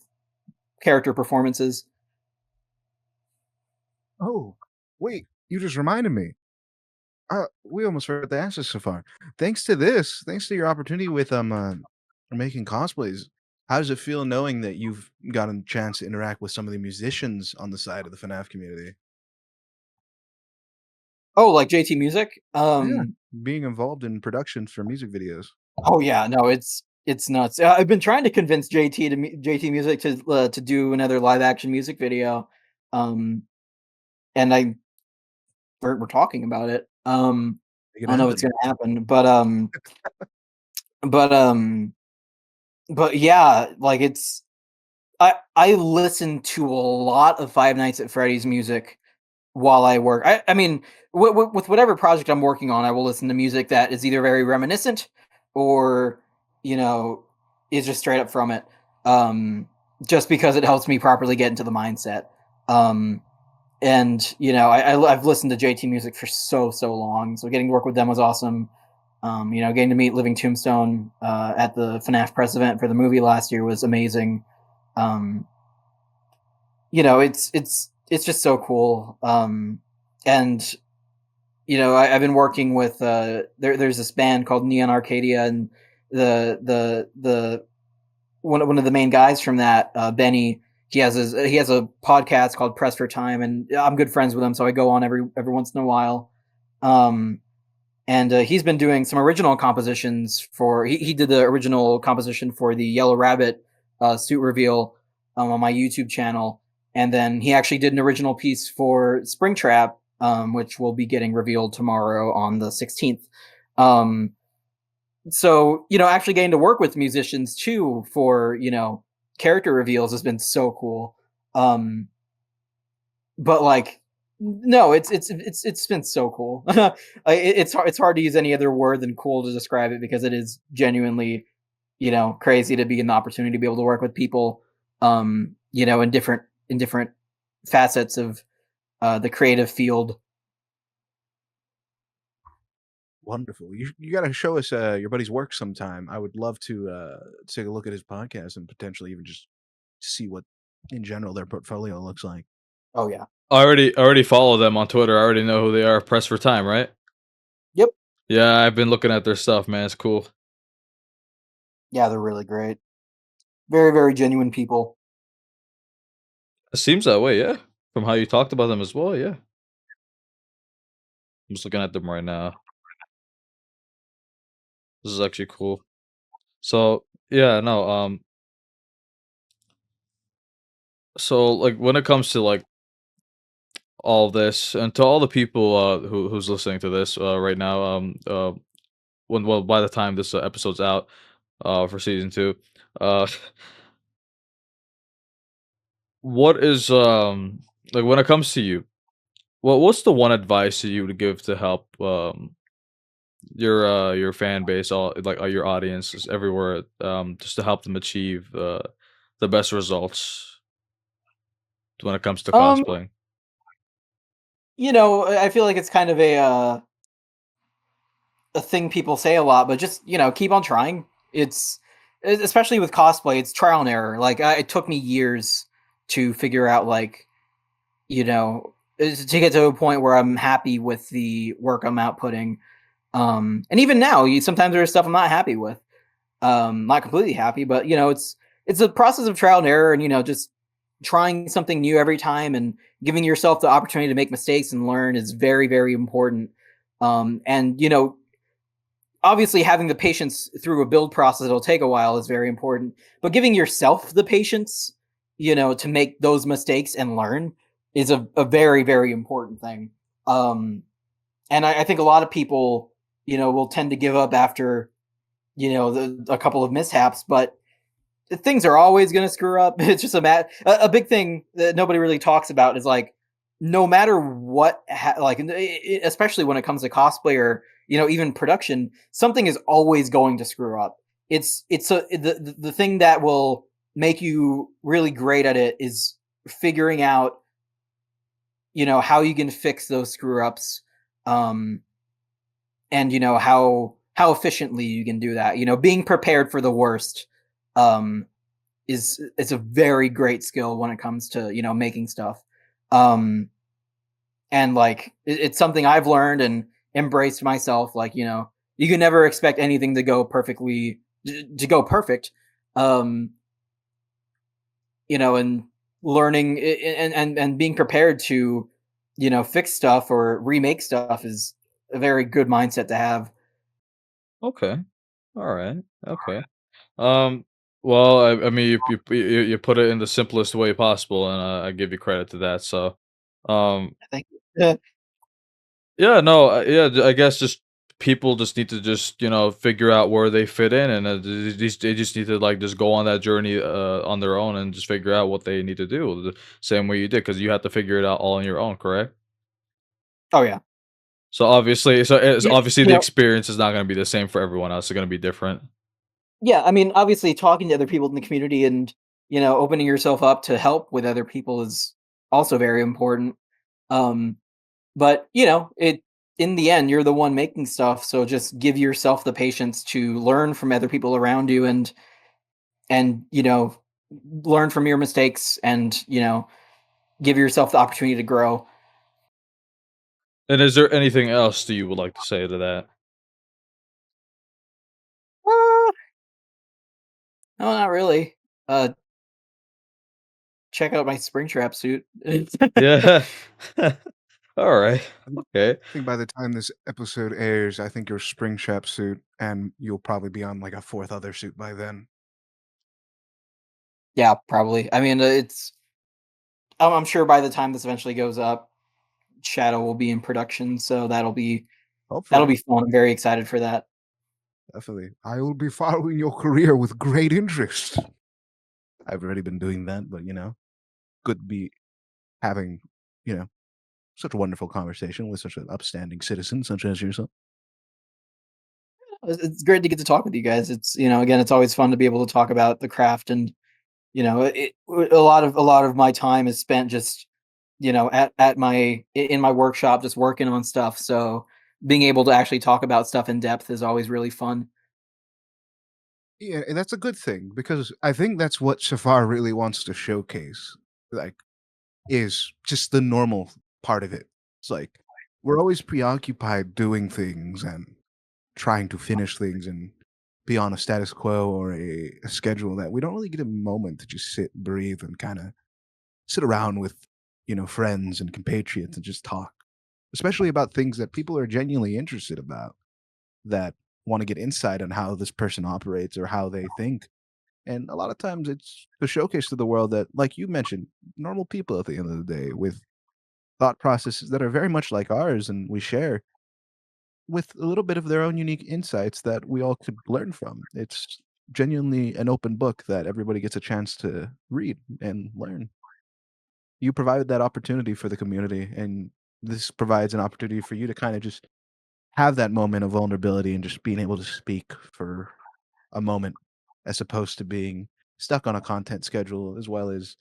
character performances. Oh, wait, you just reminded me. We almost forgot to ask this so far. Thanks to your opportunity with making cosplays, how does it feel knowing that you've gotten a chance to interact with some of the musicians on the side of the FNAF community? Oh, like JT Music? Yeah, being involved in production for music videos. Oh yeah, no, it's nuts. I've been trying to convince JT Music to do another live action music video, and we're talking about it. Make it I don't know if it's happen. gonna happen, but but yeah, like I listen to a lot of Five Nights at Freddy's music while I work. I mean, with whatever project I'm working on, I will listen to music that is either very reminiscent or, you know, is just straight up from it. Just because it helps me properly get into the mindset. And I've listened to JT music for so long, so getting to work with them was awesome. Getting to meet Living Tombstone at the FNAF press event for the movie last year was amazing. Um, it's just so cool. And I've been working with there's this band called Neon Arcadia, and the one of the main guys from that, Benny, he has a podcast called Press for Time, and I'm good friends with him, so I go on every once in a while. And he's been doing some original compositions for. He did the original composition for the Yellow Rabbit suit reveal on my YouTube channel, and then he actually did an original piece for Springtrap, which will be getting revealed tomorrow on the 16th. So actually getting to work with musicians too for character reveals has been so cool. But like, no, it's been so cool. It's hard to use any other word than cool to describe it, because it is genuinely crazy to be in the opportunity to be able to work with people in different facets of the creative field. Wonderful. You got to show us your buddy's work sometime. I would love to take a look at his podcast and potentially even just see what, in general, their portfolio looks like. Oh yeah. I already follow them on Twitter. I already know who they are. Press for Time, right? Yep. Yeah, I've been looking at their stuff, man. It's cool. Yeah, they're really great. Very, very genuine people. It seems that way, yeah. From how you talked about them as well, yeah. I'm just looking at them right now. This is actually cool. So yeah, no, so like when it comes to like all this, and to all the people who's listening to this right now, well, by the time this episode's out for season 2, uh what is like when it comes to you, what's the one advice that you would give to help your fan base, all like your audiences everywhere, just to help them achieve the best results when it comes to Um, cosplaying? I feel like it's kind of a thing people say a lot, but just keep on trying. Especially with cosplay, it's trial and error. Like it took me years to figure out to get to a point where I'm happy with the work I'm outputting. And even now, sometimes there's stuff I'm not happy with. Not completely happy, but it's a process of trial and error, and just trying something new every time and giving yourself the opportunity to make mistakes and learn is very, very important. And obviously having the patience through a build process that'll take a while is very important, but giving yourself the patience, to make those mistakes and learn is a very, very important thing. And I think a lot of people, will tend to give up after, a couple of mishaps, but things are always going to screw up. It's just a big thing that nobody really talks about is like, no matter what, especially when it comes to cosplay or even production, something is always going to screw up. The thing that will make you really great at it is figuring out how you can fix those screw ups, and how efficiently you can do that. Being prepared for the worst is a very great skill when it comes to making stuff. um and like it's something I've learned and embraced myself. Like you can never expect anything to go perfect. um and learning and being prepared to fix stuff or remake stuff is a very good mindset to have. Okay. All right. Okay. Um. Well, I mean, you put it in the simplest way possible, and I give you credit to that. So, um, Thank you. yeah, no, yeah, I guess just people just need to just figure out where they fit in, and they just need to like just go on that journey on their own and just figure out what they need to do the same way you did because you have to figure it out all on your own, correct? Oh yeah. So obviously You the know, experience is not going to be the same for everyone else. It's going to be different. yeah, I mean, obviously talking to other people in the community and, opening yourself up to help with other people is also very important. Um, but, it in the end, you're the one making stuff, so just give yourself the patience to learn from other people around you and, learn from your mistakes and, give yourself the opportunity to grow. And is there anything else that you would like to say to that? Uh, no, not really. Uh, check out my Springtrap suit. Yeah. All right. Okay. I think by the time this episode airs, I think your spring trap suit, and you'll probably be on like a fourth other suit by then. Yeah, probably. I mean, I'm sure by the time this eventually goes up, Shadow will be in production, so that'll Hopefully, be fun. I'm very excited for that. definitely. I will be following your career with great interest. I've already been doing that, but good to be having, you know, such a wonderful conversation with such an upstanding citizen such as yourself. It's great to get to talk with you guys. It's again, it's always fun to be able to talk about the craft, and a lot of my time is spent just in my workshop, just working on stuff. So being able to actually talk about stuff in depth is always really fun. Yeah, and that's a good thing because I think that's what Safar really wants to showcase. Like, is just the normal part of it. It's like we're always preoccupied doing things and trying to finish things and be on a status quo or a schedule that we don't really get a moment to just sit, breathe, and kind of sit around with, friends and compatriots and just talk, especially about things that people are genuinely interested about, that want to get insight on how this person operates or how they think. And a lot of times it's the showcase to the world that, like you mentioned, normal people at the end of the day with thought processes that are very much like ours and we share with a little bit of their own unique insights that we all could learn from. It's genuinely an open book that everybody gets a chance to read and learn. You provided that opportunity for the community, and this provides an opportunity for you to kind of just have that moment of vulnerability and just being able to speak for a moment as opposed to being stuck on a content schedule as well as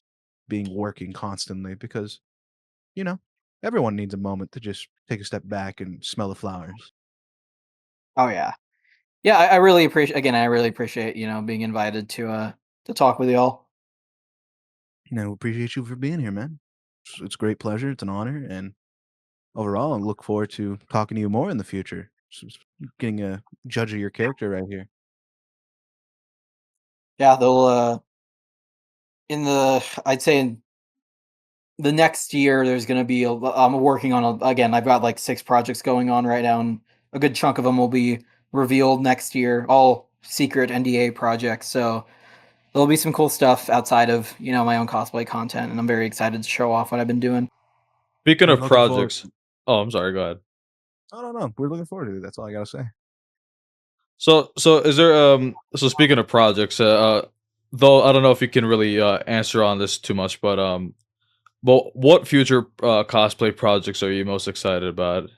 being working constantly because you know everyone needs a moment to just take a step back and smell the flowers. Oh yeah. Yeah, I really appreciate again, I really appreciate, being invited to talk with y'all. And I appreciate you for being here, man. It's a great pleasure. It's an honor, and overall, I look forward to talking to you more in the future. Getting a judge of your character right here. Yeah, they'll I'd say in the next year there's going to be I'm working on again, I've got like 6 projects going on right now, and a good chunk of them will be revealed next year, all secret NDA projects. So there'll be some cool stuff outside of, my own cosplay content, and I'm very excited to show off what I've been doing. Speaking We're of looking forward. projects, oh, I'm sorry. Go ahead. No. We're looking forward to it. That's all I gotta say. So is there so speaking of projects, though I don't know if you can really answer on this too much, but what future cosplay projects are you most excited about?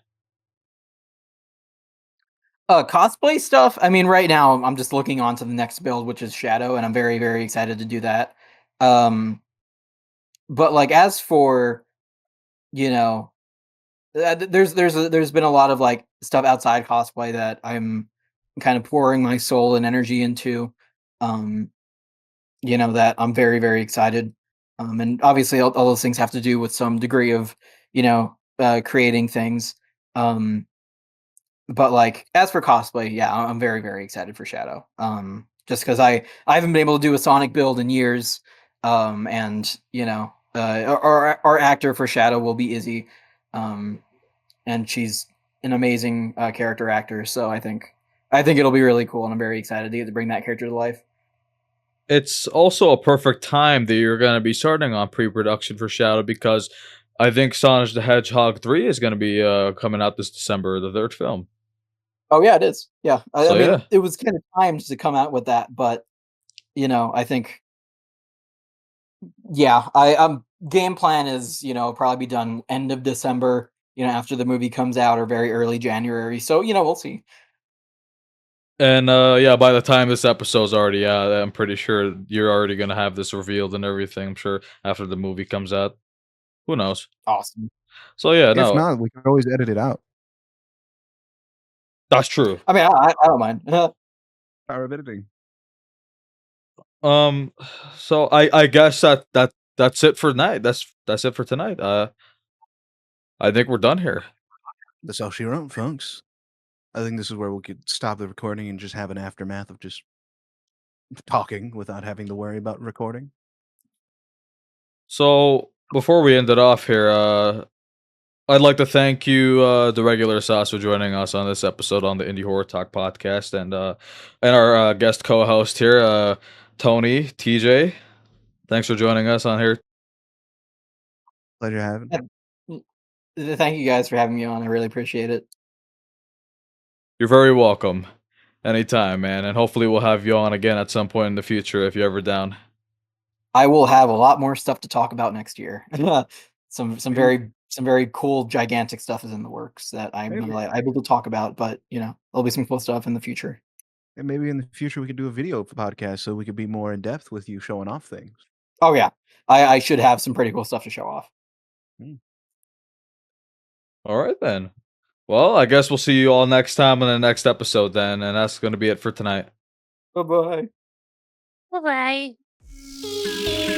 Cosplay stuff. I mean, right now I'm just looking on to the next build, which is Shadow, and I'm very, very excited to do that. Um, but like as for you know, there's been a lot of like stuff outside cosplay that I'm kind of pouring my soul and energy into. Um, that I'm very, very excited. And obviously all those things have to do with some degree of creating things. Um, But, like, as for cosplay, yeah, I'm very, very excited for Shadow. Just because I haven't been able to do a Sonic build in years, and, our actor for Shadow will be Izzy, and she's an amazing, character actor, so I think it'll be really cool, and I'm very excited to get to bring that character to life. It's also a perfect time that you're going to be starting on pre-production for Shadow because I think Sonic the Hedgehog 3 is going to be coming out this December, the third film. Oh, yeah, it is. Yeah, I So mean, yeah. it was kinda timed to come out with that, but, I think yeah, game plan is, probably be done end of December, after the movie comes out or very early January. So, we'll see. And yeah, by the time this episode's already out, I'm pretty sure you're already going to have this revealed and everything. I'm sure after the movie comes out. Who knows? Awesome. So yeah, If no, not, we can always edit it out. that's true. I mean, I don't mind. Power of editing. Um, so I guess that's it for tonight. That's it for tonight. I think we're done here. That's all she wrote, folks. I think this is where we could stop the recording and just have an aftermath of just talking without having to worry about recording. So before we end it off here, I'd like to thank you, DaRegularSauce, for joining us on this episode on the Indie Horror Talk podcast, and our guest co-host here, Tony TJ. Thanks for joining us on here. Pleasure having. Thank you guys for having me on. I really appreciate it. You're very welcome. Anytime, man, and hopefully we'll have you on again at some point in the future if you're ever down. I will have a lot more stuff to talk about next year. some Maybe- very cool, gigantic stuff is in the works that I'm Maybe. not able to talk about, but there'll be some cool stuff in the future. And maybe in the future we could do a video podcast so we could be more in depth with you showing off things. Oh yeah, I should have some pretty cool stuff to show off. All right then. Well, I guess we'll see you all next time in the next episode then, and that's going to be it for tonight. Bye bye. Bye bye.